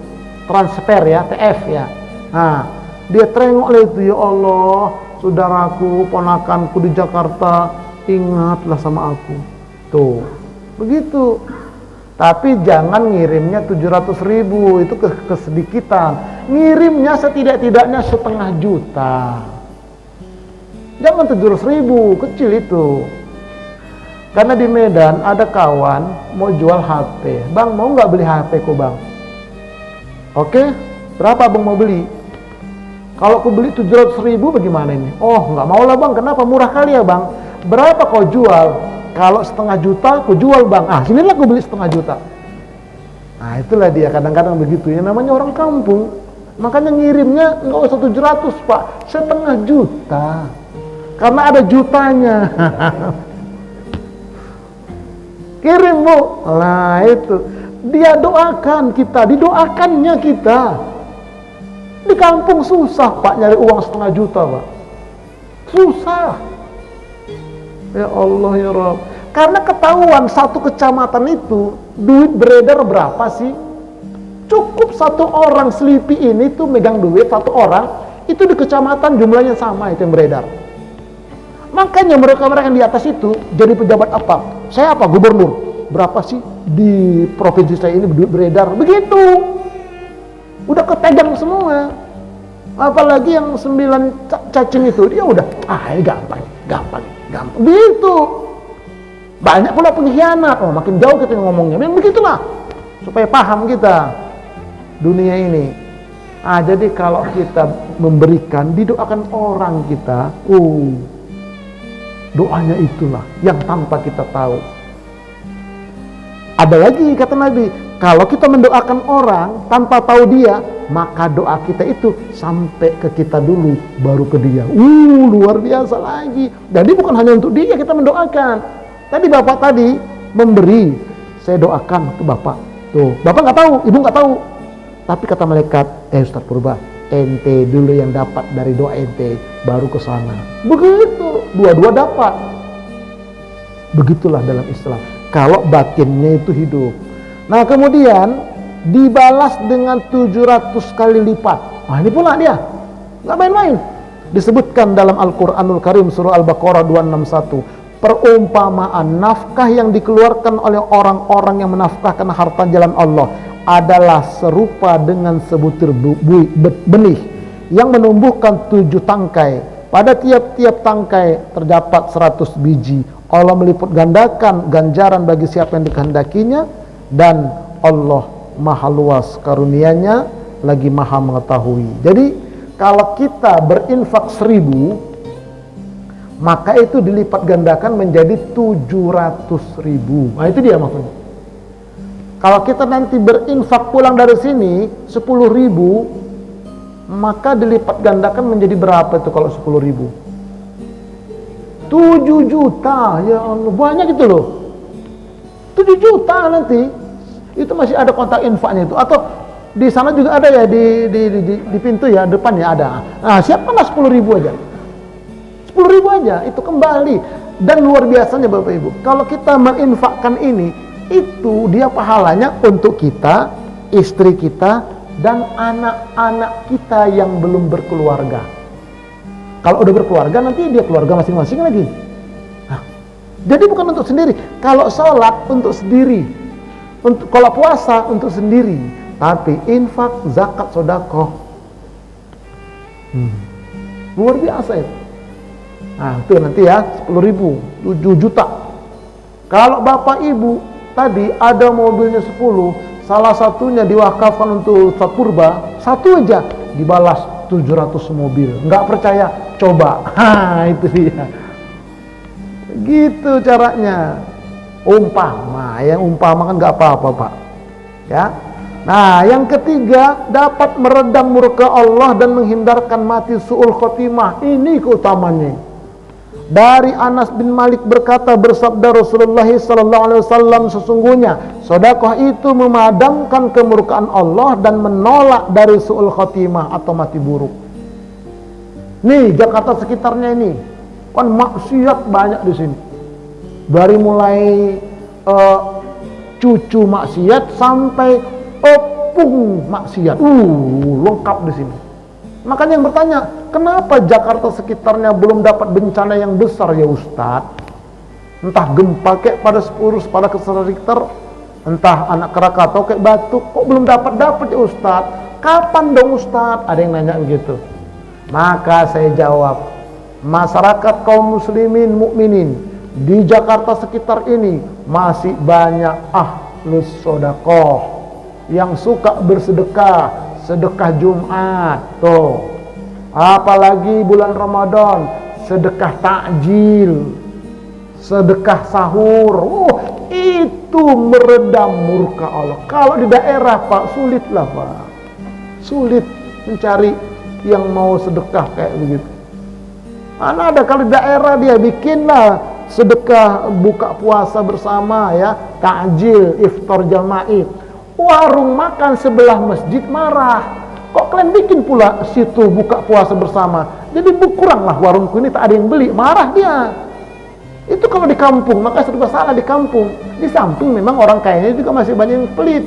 Transfer ya, TF ya. Nah, dia terengok lah itu, ya Allah, saudaraku, ponakanku di Jakarta, ingatlah sama aku. Tuh, begitu. Tapi jangan ngirimnya 700.000, itu kesedikitan. Ngirimnya setidak-tidaknya 1,5 juta. Jangan 700.000, kecil itu. Karena di Medan ada kawan mau jual HP. Bang, mau nggak beli HP ku bang? Oke, berapa bang mau beli? Kalau aku beli 700.000 bagaimana ini? Oh, nggak mau lah bang, kenapa? Murah kali ya bang. Berapa kau jual? Kalau 1,5 juta aku jual bang. Sinilah aku beli 1,5 juta. Nah, itulah dia kadang-kadang begitu. Yang namanya orang kampung. Makanya ngirimnya nggak usah 700 pak, 1,5 juta. Karena ada jutanya. Kirim bu. Nah itu, dia doakan kita, didoakannya kita. Di kampung susah pak nyari uang 1,5 juta pak. Susah. Ya Allah ya Rabb. Karena ketahuan satu kecamatan itu duit beredar berapa sih? Cukup satu orang Selipi ini tuh megang duit, satu orang itu di kecamatan jumlahnya sama itu yang beredar. Makanya mereka-mereka yang di atas itu jadi pejabat apa? Saya apa? Gubernur. Berapa sih di provinsi saya ini duit beredar? Begitu. Udah kepegang semua. Apalagi yang 9 cacing itu, dia udah, ini gampang. Begitu. Banyak pula pengkhianat. Makin jauh kita ngomongnya. Memang begitulah. Supaya paham kita dunia ini. Jadi kalau kita memberikan, didoakan orang kita, doanya itulah yang tanpa kita tahu. Ada lagi kata Nabi, kalau kita mendoakan orang tanpa tahu dia, maka doa kita itu sampai ke kita dulu, baru ke dia. Luar biasa lagi. Jadi bukan hanya untuk dia kita mendoakan. Tadi bapak tadi memberi, saya doakan ke bapak. Tuh, bapak nggak tahu, ibu nggak tahu. Tapi kata malaikat, Ustaz Purba, ente dulu yang dapat dari doa ente, baru ke sana. Begitu, dua-dua dapat. Begitulah dalam Islam. kalau batinnya itu hidup. Nah kemudian dibalas dengan 700 kali lipat. Nah ini pula dia, nggak main-main. Disebutkan dalam Al-Quranul Karim surah Al-Baqarah 261, perumpamaan nafkah yang dikeluarkan oleh orang-orang yang menafkahkan harta jalan Allah adalah serupa dengan sebutir benih yang menumbuhkan 7 tangkai. Pada tiap-tiap tangkai terdapat 100 biji. Allah melipat gandakan ganjaran bagi siapa yang dikehendakinya, dan Allah maha luas karunia-Nya lagi maha mengetahui. Jadi kalau kita berinfak 1000, maka itu dilipat gandakan menjadi 700.000. Nah itu dia maksudnya. Kalau kita nanti berinfak pulang dari sini 10.000, maka dilipat gandakan menjadi berapa itu kalau 10.000? 7 juta, ya Allah, banyak itu loh. 7 juta nanti. Itu masih ada kontak infaknya itu. Atau di sana juga ada ya, di pintu ya, depannya ada. Nah, siapkanlah 10.000 aja. 10.000 aja, itu kembali. Dan luar biasanya Bapak Ibu, kalau kita menginfakkan ini, itu dia pahalanya untuk kita, istri kita, dan anak-anak kita yang belum berkeluarga. Kalau udah berkeluarga, nanti dia keluarga masing-masing lagi. Nah, jadi bukan untuk sendiri. Kalau sholat untuk sendiri, kalau puasa untuk sendiri, tapi infak, zakat, sedekah, luar biasa itu. Nah itu nanti ya 10.000, 7 juta. Kalau bapak ibu tadi ada mobilnya 10, salah satunya diwakafkan untuk Ustadz Purba, satu aja dibalas 700 mobil. Nggak percaya? Coba. Itu dia. Gitu caranya. Umpama, yang umpama kan nggak apa-apa Pak. Ya. Nah yang ketiga, dapat meredam murka Allah dan menghindarkan mati su'ul khotimah. Ini keutamanya. Dari Anas bin Malik berkata, bersabda Rasulullah SAW, sesungguhnya sedekah itu memadamkan kemurkaan Allah dan menolak dari su'ul khotimah atau mati buruk. Nih Jakarta sekitarnya ini kan maksiat banyak di sini. Dari mulai cucu maksiat sampai opung maksiat, lengkap di sini. Makanya yang bertanya, kenapa Jakarta sekitarnya belum dapat bencana yang besar ya Ustadz? Entah gempa kayak pada 10 pada Richter, entah anak Krakatau kayak batuk, kok belum dapat ya Ustadz? Kapan dong Ustadz? Ada yang nanya gitu. Maka saya jawab, masyarakat kaum muslimin mukminin di Jakarta sekitar ini masih banyak ahlus sedekah yang suka bersedekah. Sedekah Jumat tuh, apalagi bulan Ramadan, sedekah takjil, sedekah sahur. Itu meredam murka Allah. Kalau di daerah Pak, sulitlah Pak, sulit mencari yang mau sedekah kayak begitu. Mana ada, kalau di daerah dia bikinlah sedekah buka puasa bersama ya, takjil, iftar jama'i. Warung makan sebelah masjid marah, kok kalian bikin pula situ buka puasa bersama, jadi berkuranglah warungku ini, tak ada yang beli, marah dia. Itu kalau di kampung, maka serba salah di kampung. Di samping memang orang kayanya juga masih banyak yang pelit.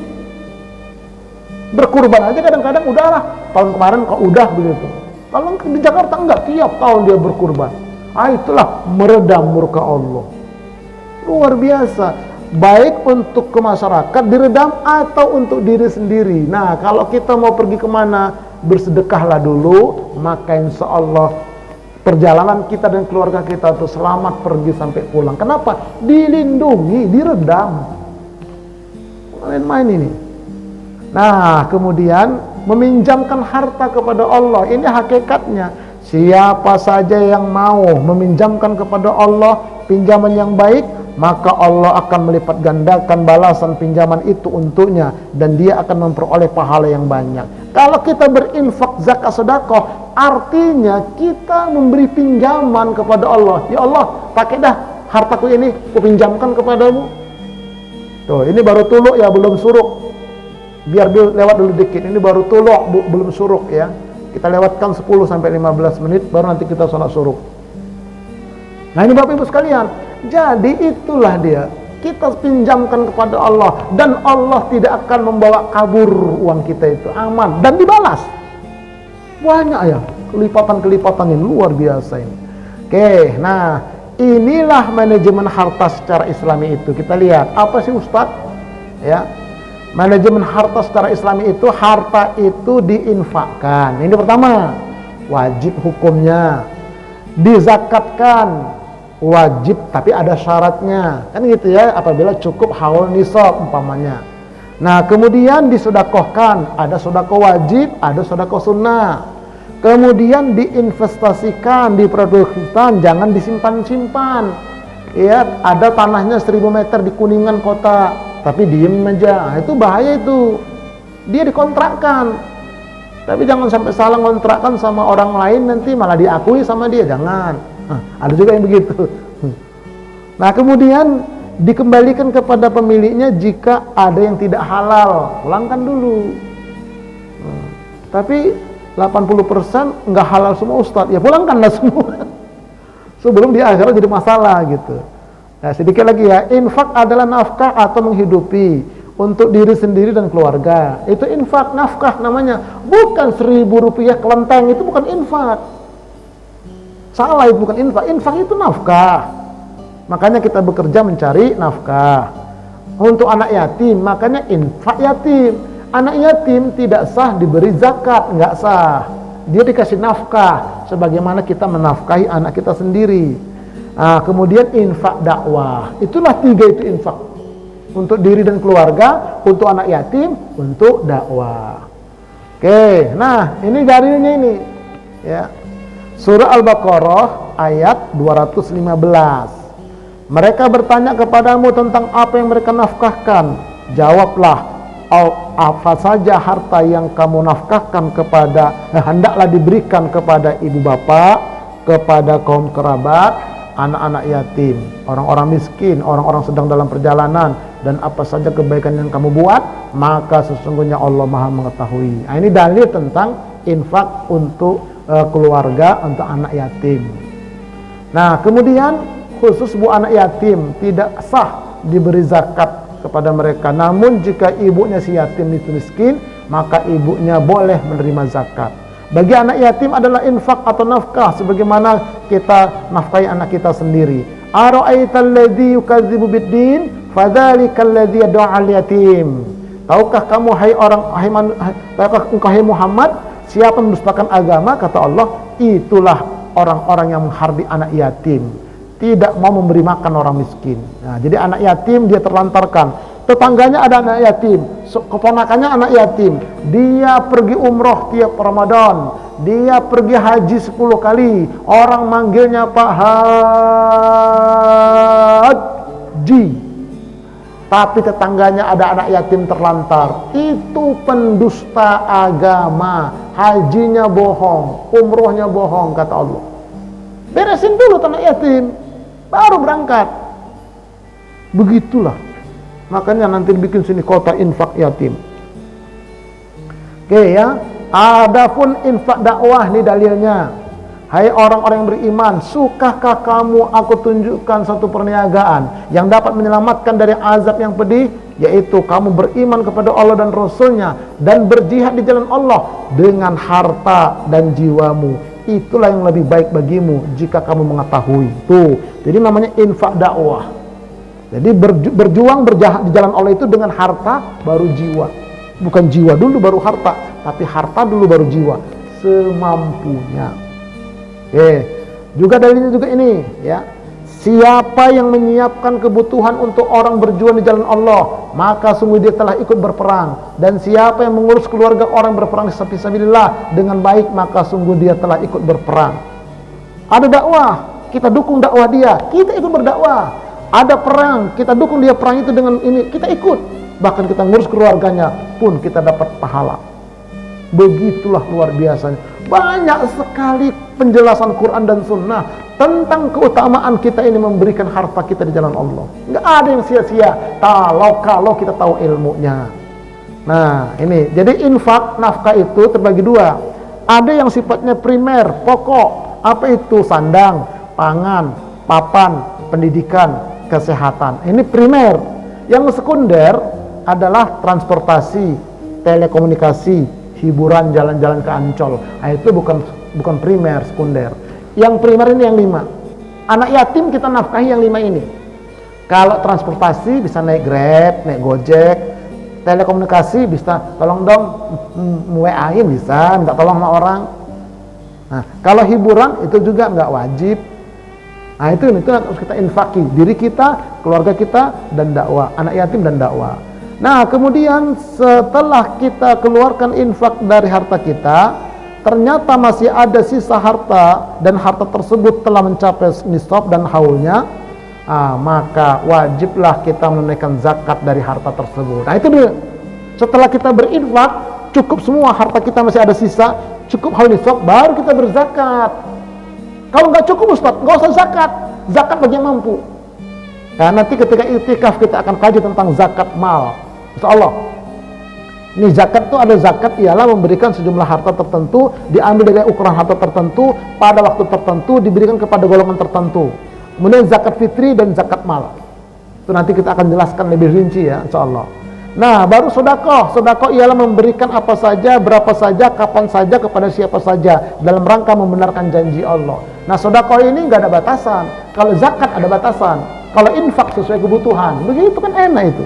Berkurban aja kadang-kadang udahlah, tahun kemarin kok udah begitu. Kalau di Jakarta enggak, tiap tahun dia berkurban. Itulah meredam murka Allah. Luar biasa. Baik untuk ke masyarakat diredam atau untuk diri sendiri. Nah kalau kita mau pergi kemana, bersedekahlah dulu, maka insya Allah perjalanan kita dan keluarga kita itu selamat pergi sampai pulang. Kenapa? Dilindungi, diredam. Main-main ini. Nah kemudian meminjamkan harta kepada Allah, ini hakikatnya. Siapa saja yang mau meminjamkan kepada Allah pinjaman yang baik, maka Allah akan melipat gandakan balasan pinjaman itu untuknya, dan dia akan memperoleh pahala yang banyak. Kalau kita berinfak zakat sedekah, artinya kita memberi pinjaman kepada Allah. Ya Allah, pakai dah hartaku ini, ku pinjamkan kepadamu. Tuh, ini baru tuluk ya, belum suruk. Biar dia lewat dulu dikit. Ini baru tuluk, belum suruk ya. Kita lewatkan 10 sampai 15 menit baru nanti kita sholat suruk. Nah ini Bapak Ibu sekalian, jadi itulah dia kita pinjamkan kepada Allah, dan Allah tidak akan membawa kabur uang kita itu, aman dan dibalas. Banyak ya, kelipatan-kelipatan yang luar biasa ini. Oke, nah inilah manajemen harta secara Islami itu. Kita lihat apa sih Ustadz? Ya, manajemen harta secara Islami itu, harta itu diinfakkan. Ini pertama, wajib hukumnya. Dizakatkan, wajib tapi ada syaratnya, kan gitu ya, apabila cukup haul nisab umpamanya. Nah kemudian disedekahkan, ada sedekah wajib, ada sedekah sunnah. Kemudian diinvestasikan, diproduksikan, jangan disimpan-simpan. Ya, ada tanahnya 1000 meter di Kuningan kota, tapi diem aja, nah, itu bahaya itu. Dia dikontrakkan, tapi jangan sampai salah kontrakkan sama orang lain, nanti malah diakui sama dia, jangan. Nah, ada juga yang begitu. Nah kemudian dikembalikan kepada pemiliknya jika ada yang tidak halal, pulangkan dulu. Tapi 80% nggak halal semua Ustadz, ya pulangkanlah semua. Sebelum di akhirat jadi masalah gitu. Nah sedikit lagi ya, infak adalah nafkah atau menghidupi untuk diri sendiri dan keluarga. Itu infak, nafkah namanya. Bukan 1000 rupiah kelenteng, itu bukan infak. Salah, itu bukan infak. Infak itu nafkah. Makanya kita bekerja mencari nafkah. Untuk anak yatim, makanya infak yatim. Anak yatim tidak sah diberi zakat, nggak sah. Dia dikasih nafkah sebagaimana kita menafkahi anak kita sendiri. Nah, kemudian infak dakwah. Itulah 3 itu infak. Untuk diri dan keluarga, untuk anak yatim, untuk dakwah. Oke, nah ini dalilnya ini. Ya. Surah Al-Baqarah ayat 215. Mereka bertanya kepadamu tentang apa yang mereka nafkahkan. Jawablah, apa saja harta yang kamu nafkahkan kepada hendaklah diberikan kepada ibu bapak, kepada kaum kerabat, anak-anak yatim, orang-orang miskin, orang-orang sedang dalam perjalanan, dan apa saja kebaikan yang kamu buat, maka sesungguhnya Allah Maha mengetahui. Nah, ini dalil tentang infak untuk keluarga, untuk anak yatim. Nah kemudian khusus buat anak yatim tidak sah diberi zakat kepada mereka. Namun jika ibunya si yatim itu miskin, maka ibunya boleh menerima zakat. Bagi anak yatim adalah infak atau nafkah sebagaimana kita nafkahi anak kita sendiri. Ara'aital ladzi yukadzibu biddin fadzalikal ladzi yad'al yatim. Tahukah kamu hai Muhammad, siapa mendustakan agama, kata Allah, itulah orang-orang yang menghardi anak yatim, tidak mau memberi makan orang miskin. Nah, jadi anak yatim dia terlantarkan. Tetangganya ada anak yatim, keponakannya anak yatim. Dia pergi umroh tiap Ramadan, dia pergi haji 10 kali. Orang manggilnya Pak Haji. Tapi tetangganya ada anak yatim terlantar. Itu pendusta agama. Hajinya bohong, umrohnya bohong, kata Allah. Beresin dulu anak yatim, baru berangkat. Begitulah. Makanya nanti bikin sini kota infak yatim. Oke ya. Adapun infak dakwah, ini dalilnya. Hai orang-orang yang beriman, sukakah kamu aku tunjukkan satu perniagaan yang dapat menyelamatkan dari azab yang pedih, yaitu kamu beriman kepada Allah dan Rasulnya dan berjihad di jalan Allah dengan harta dan jiwamu. Itulah yang lebih baik bagimu jika kamu mengetahui. Tuh, jadi namanya infak dakwah. Jadi berjuang berjihad di jalan Allah itu dengan harta baru jiwa. Bukan jiwa dulu baru harta, tapi harta dulu baru jiwa. Semampunya. Oke, juga dalilnya juga ini ya. Siapa yang menyiapkan kebutuhan untuk orang berjuang di jalan Allah, maka sungguh dia telah ikut berperang. Dan siapa yang mengurus keluarga orang berperang fisabilillah dengan baik, maka sungguh dia telah ikut berperang. Ada dakwah, kita dukung dakwah dia, kita ikut berdakwah. Ada perang, kita dukung dia perang itu dengan ini, kita ikut. Bahkan kita ngurus keluarganya pun kita dapat pahala. Begitulah luar biasanya. Banyak sekali penjelasan Quran dan Sunnah tentang keutamaan kita ini memberikan harta kita di jalan Allah. Nggak ada yang sia-sia kalau kita tahu ilmunya. Nah ini, jadi infak nafkah itu terbagi dua. Ada yang sifatnya primer, pokok. Apa itu? Sandang, pangan, papan, pendidikan. kesehatan. Ini primer. Yang sekunder adalah transportasi, telekomunikasi, hiburan, jalan-jalan ke Ancol. Nah, itu bukan primer, sekunder. Yang primer ini yang 5. Anak yatim kita nafkahi yang 5 ini. Kalau transportasi bisa naik Grab, naik Gojek. Telekomunikasi bisa tolong dong WA-in, bisa minta tolong sama orang. Nah, kalau hiburan itu juga nggak wajib. Nah, itu harus kita infaki, diri kita, keluarga kita, dan dakwah, anak yatim dan dakwah. Nah, kemudian setelah kita keluarkan infak dari harta kita, ternyata masih ada sisa harta dan harta tersebut telah mencapai nisab dan haulnya, maka wajiblah kita menunaikan zakat dari harta tersebut. Nah, itu dia. Setelah kita berinfak, cukup semua harta kita masih ada sisa, cukup haul nisab, baru kita berzakat. Kalau nggak cukup Ustaz, nggak usah zakat. Zakat bagi yang mampu. Nah, nanti ketika iktikaf kita akan kaji tentang zakat mal. Insyaallah. Ini zakat itu ada zakat ialah memberikan sejumlah harta tertentu, diambil dari ukuran harta tertentu, pada waktu tertentu, diberikan kepada golongan tertentu. Kemudian zakat fitri dan zakat mal. Itu nanti kita akan jelaskan lebih rinci ya, insyaallah. Nah, baru sedekah. Sedekah ialah memberikan apa saja, berapa saja, kapan saja, kepada siapa saja, dalam rangka membenarkan janji Allah. Nah, sedekah ini nggak ada batasan. Kalau zakat ada batasan. Kalau infak sesuai kebutuhan, begitu kan enak itu.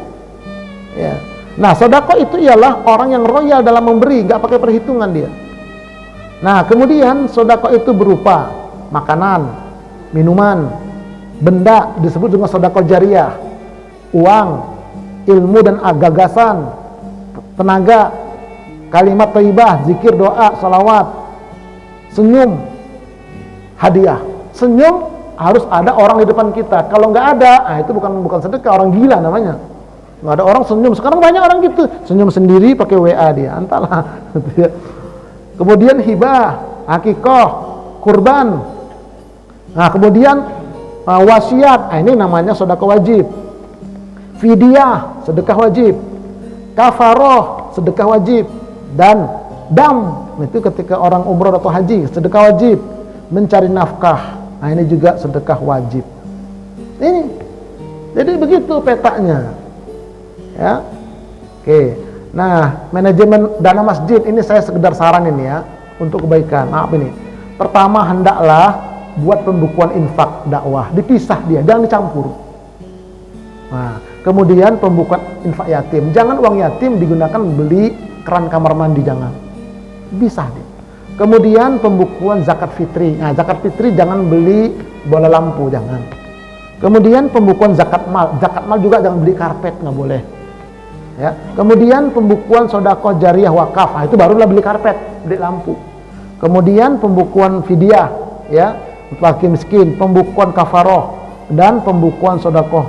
Ya. Nah, sedekah itu ialah orang yang royal dalam memberi, nggak pakai perhitungan dia. Nah, kemudian sedekah itu berupa makanan, minuman, benda disebut dengan sedekah jariah, uang, ilmu dan gagasan, tenaga, kalimat thayyibah, zikir, doa, salawat, senyum, hadiah. Senyum harus ada orang di depan kita. Kalau nggak ada, itu bukan sedekah, orang gila namanya. Nggak ada orang senyum. Sekarang banyak orang gitu, senyum sendiri pakai WA dia, entahlah. Kemudian hibah, akikah, kurban. Nah, kemudian wasiat, ini namanya sedekah wajib. Fidyah, sedekah wajib. Kafaroh, sedekah wajib. Dan dam, itu ketika orang umrah atau haji, sedekah wajib. Mencari nafkah, nah ini juga sedekah wajib. Ini, jadi begitu petanya. Ya, oke. Nah, manajemen dana masjid ini saya sekedar saran ini ya, untuk kebaikan. Maaf ini. Pertama, hendaklah buat pembukuan infak dakwah, dipisah dia, jangan dicampur. Nah, kemudian pembukuan infak yatim, jangan uang yatim digunakan beli keran kamar mandi, jangan, bisa deh. Kemudian pembukuan zakat fitri, nah zakat fitri jangan beli bola lampu, jangan. Kemudian pembukuan zakat mal juga jangan beli karpet, nggak boleh. Ya. Kemudian pembukuan sedekah jariah wakaf, nah itu barulah beli karpet, beli lampu. Kemudian pembukuan fidyah, ya, untuk fakir miskin, pembukuan kafaroh, dan pembukuan sedekah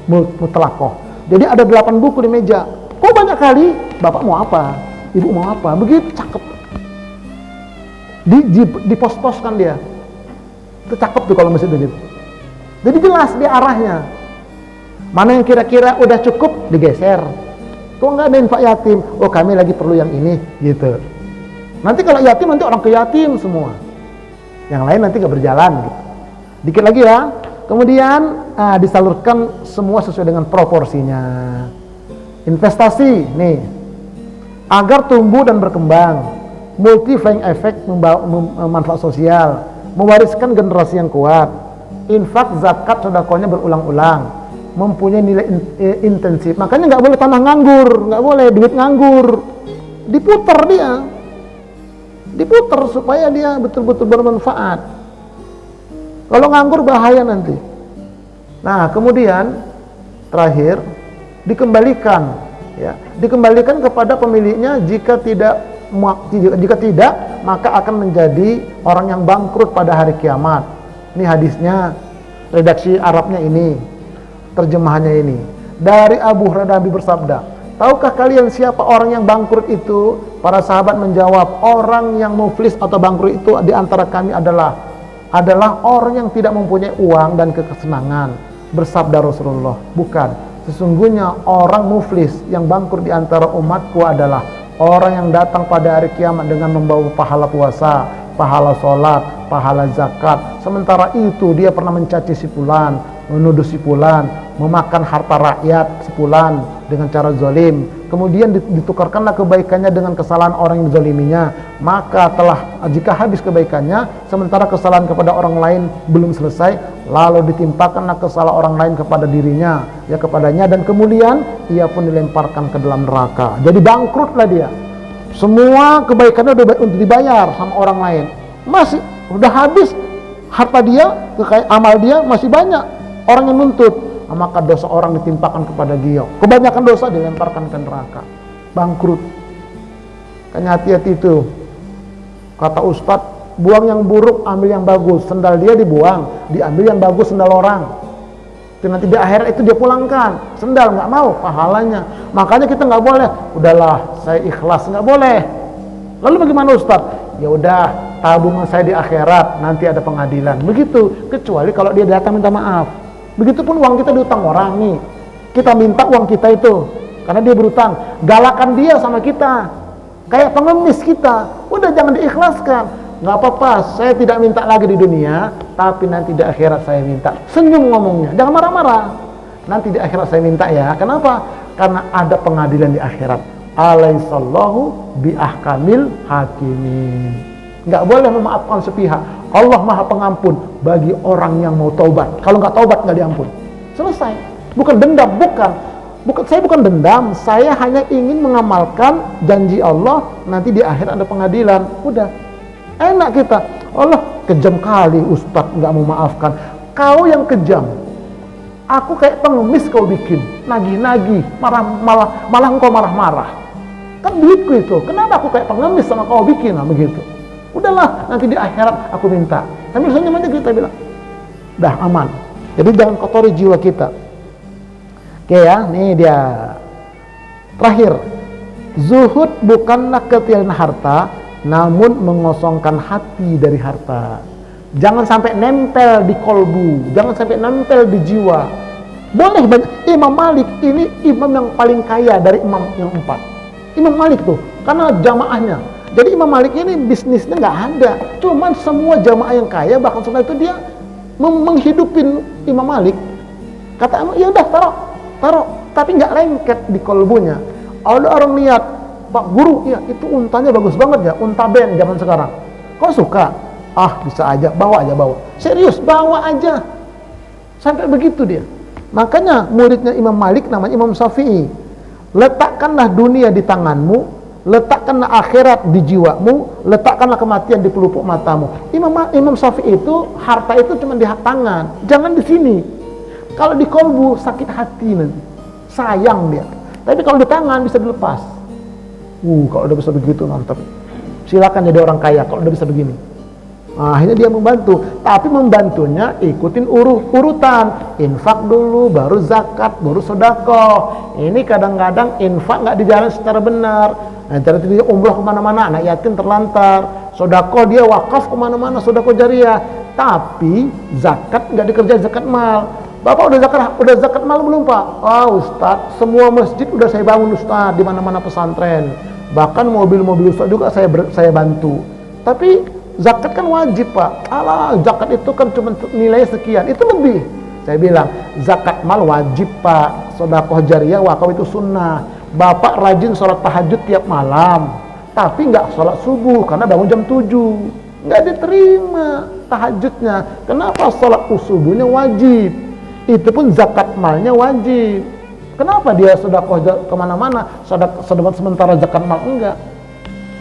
mutlaqah. Jadi ada 8 buku di meja. Kok banyak kali? Bapak mau apa? Ibu mau apa? Begitu cakep. Di pos-poskan dia. Itu cakep tuh kalau masih begitu. Jadi jelas dia arahnya. Mana yang kira-kira udah cukup digeser. Kok nggak ada infak yatim? Oh, kami lagi perlu yang ini, gitu. Nanti kalau yatim nanti orang ke yatim semua. Yang lain nanti nggak berjalan gitu. Dikit lagi ya. Kemudian disalurkan semua sesuai dengan proporsinya. Investasi nih, agar tumbuh dan berkembang, multiplying effect, membawa manfaat sosial, mewariskan generasi yang kuat. Infak, zakat, sedekahnya berulang-ulang, mempunyai nilai intensif. Makanya nggak boleh tanah nganggur, nggak boleh duit nganggur, diputar dia, diputar supaya dia betul-betul bermanfaat. Kalau nganggur bahaya nanti. Nah, kemudian terakhir dikembalikan, ya, dikembalikan kepada pemiliknya. Jika tidak, maka akan menjadi orang yang bangkrut pada hari kiamat. Ini hadisnya, redaksi Arabnya ini, terjemahannya ini. Dari Abu Hurairah bersabda, tahukah kalian siapa orang yang bangkrut itu? Para sahabat menjawab, orang yang muflis atau bangkrut itu di antara kami adalah orang yang tidak mempunyai uang dan kesenangan. Bersabda Rasulullah, bukan, sesungguhnya orang muflis yang bangkrut di antara umatku adalah orang yang datang pada hari kiamat dengan membawa pahala puasa, pahala sholat, pahala zakat. Sementara itu dia pernah mencaci si fulan, menuduh si fulan, memakan harta rakyat si fulan dengan cara zalim, kemudian ditukarkanlah kebaikannya dengan kesalahan orang yang dizaliminya, maka jika habis kebaikannya sementara kesalahan kepada orang lain belum selesai, lalu ditimpakanlah kesalahan orang lain kepada dirinya, ya kepadanya, dan kemudian ia pun dilemparkan ke dalam neraka. Jadi bangkrutlah dia. Semua kebaikannya untuk dibayar sama orang lain, masih udah habis harta dia, amal dia masih banyak orang yang nuntut, maka dosa orang ditimpakan kepada dia, kebanyakan dosa dilemparkan ke neraka, bangkrut. Kan hati-hati itu, kata Ustadz, buang yang buruk, ambil yang bagus. Sendal dia dibuang, diambil yang bagus sendal orang, itu nanti di akhirat itu dia pulangkan. Sendal nggak mau pahalanya, makanya kita nggak boleh, udahlah saya ikhlas, nggak boleh. Lalu bagaimana Ustadz? Ya udah, tabungan saya di akhirat, nanti ada pengadilan, begitu. Kecuali kalau dia datang minta maaf. Begitupun uang kita diutang orang nih, kita minta uang kita itu karena dia berutang, galakan dia sama kita kayak pengemis kita, udah jangan diikhlaskan. Nggak apa-apa, saya tidak minta lagi di dunia, tapi nanti di akhirat saya minta. Senyum ngomongnya, jangan marah-marah. Nanti di akhirat saya minta ya. Kenapa? Karena ada pengadilan di akhirat. Alaihissallahu biahkamil hakimin. Nggak boleh memaafkan sepihak. Allah Maha Pengampun bagi orang yang mau taubat. Kalau nggak taubat nggak diampun. Selesai. Bukan dendam, saya bukan dendam. Saya hanya ingin mengamalkan janji Allah. Nanti di akhir ada pengadilan. Udah, enak kita. Allah kejam kali Ustadz nggak mau maafkan. Kau yang kejam. Aku kayak pengemis kau bikin, nagih-nagih, malah engkau marah-marah. Kan duitku itu. Kenapa aku kayak pengemis sama kau bikin? Nah, begitu. Udahlah, nanti di akhirat aku minta. Sambil senyum aja kita bilang, dah aman. Jadi jangan kotori jiwa kita. Oke ya, nih dia. Terakhir, zuhud bukanlah ketiadaan harta, namun mengosongkan hati dari harta. Jangan sampai nempel di kolbu, jangan sampai nempel di jiwa. Boleh banyak. Imam Malik ini imam yang paling kaya dari imam yang 4. Imam Malik tuh, karena jamaahnya. Jadi Imam Malik ini bisnisnya nggak ada, cuman semua jamaah yang kaya bahkan setelah itu dia menghidupin Imam Malik. Kata ya udah taruh, tapi nggak lengket di kolbunya. Ada orang lihat, Pak Guru, ya itu untanya bagus banget ya, unta band zaman sekarang. Kau suka? Ah bisa aja, bawa. Serius, bawa aja. Sampai begitu dia. Makanya muridnya Imam Malik namanya Imam Syafi'i. Letakkanlah dunia di tanganmu, letakkanlah akhirat di jiwamu, letakkanlah kematian di pelupuk matamu. Imam Syafi'i itu harta itu cuma di tangan, jangan di sini. Kalau di kolbu sakit hati nanti, sayang dia. Tapi kalau di tangan bisa dilepas. Kalau udah bisa begitu mantap. Silakan jadi orang kaya kalau udah bisa begini. Nah, akhirnya dia membantu, tapi membantunya ikutin urutan. Infak dulu, baru zakat, baru sedekah. Ini kadang-kadang infak nggak dijalan secara benar. Nah, ternyata dia umroh kemana-mana, anak yatim terlantar. Sedekah dia wakaf kemana-mana, sedekah jariah. Tapi zakat nggak dikerjain, zakat mal. Bapak udah zakat mal belum Pak? Ustadz, semua masjid udah saya bangun Ustadz, di mana-mana pesantren. Bahkan mobil-mobil Ustadz juga saya bantu. Tapi zakat kan wajib Pak. Zakat itu kan cuma nilai sekian, itu lebih. Saya bilang, zakat mal wajib Pak. Sedekah jariah wakaf itu sunnah. Bapak rajin sholat tahajud tiap malam, tapi nggak sholat subuh karena bangun jam 7. Nggak diterima tahajudnya. Kenapa? Sholat subuhnya wajib. Itu pun zakat malnya wajib. Kenapa dia sedekah kemana-mana, sedekah sementara zakat mal enggak?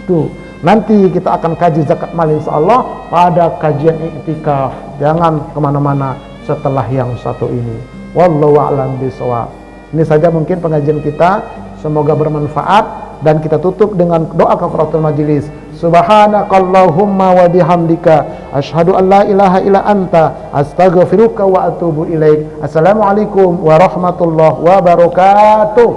Tuh, nanti kita akan kaji zakat mal insyaallah pada kajian iktikaf. Jangan kemana-mana setelah yang satu ini. Wallahu a'lam bishawab. Ini saja mungkin pengajian kita. Semoga bermanfaat dan kita tutup dengan doa kafaratul majelis. Subhanakallahumma wa bihamdika asyhadu an la ilaha illa anta astaghfiruka wa atubu ilaik. Assalamualaikum warahmatullahi wabarakatuh.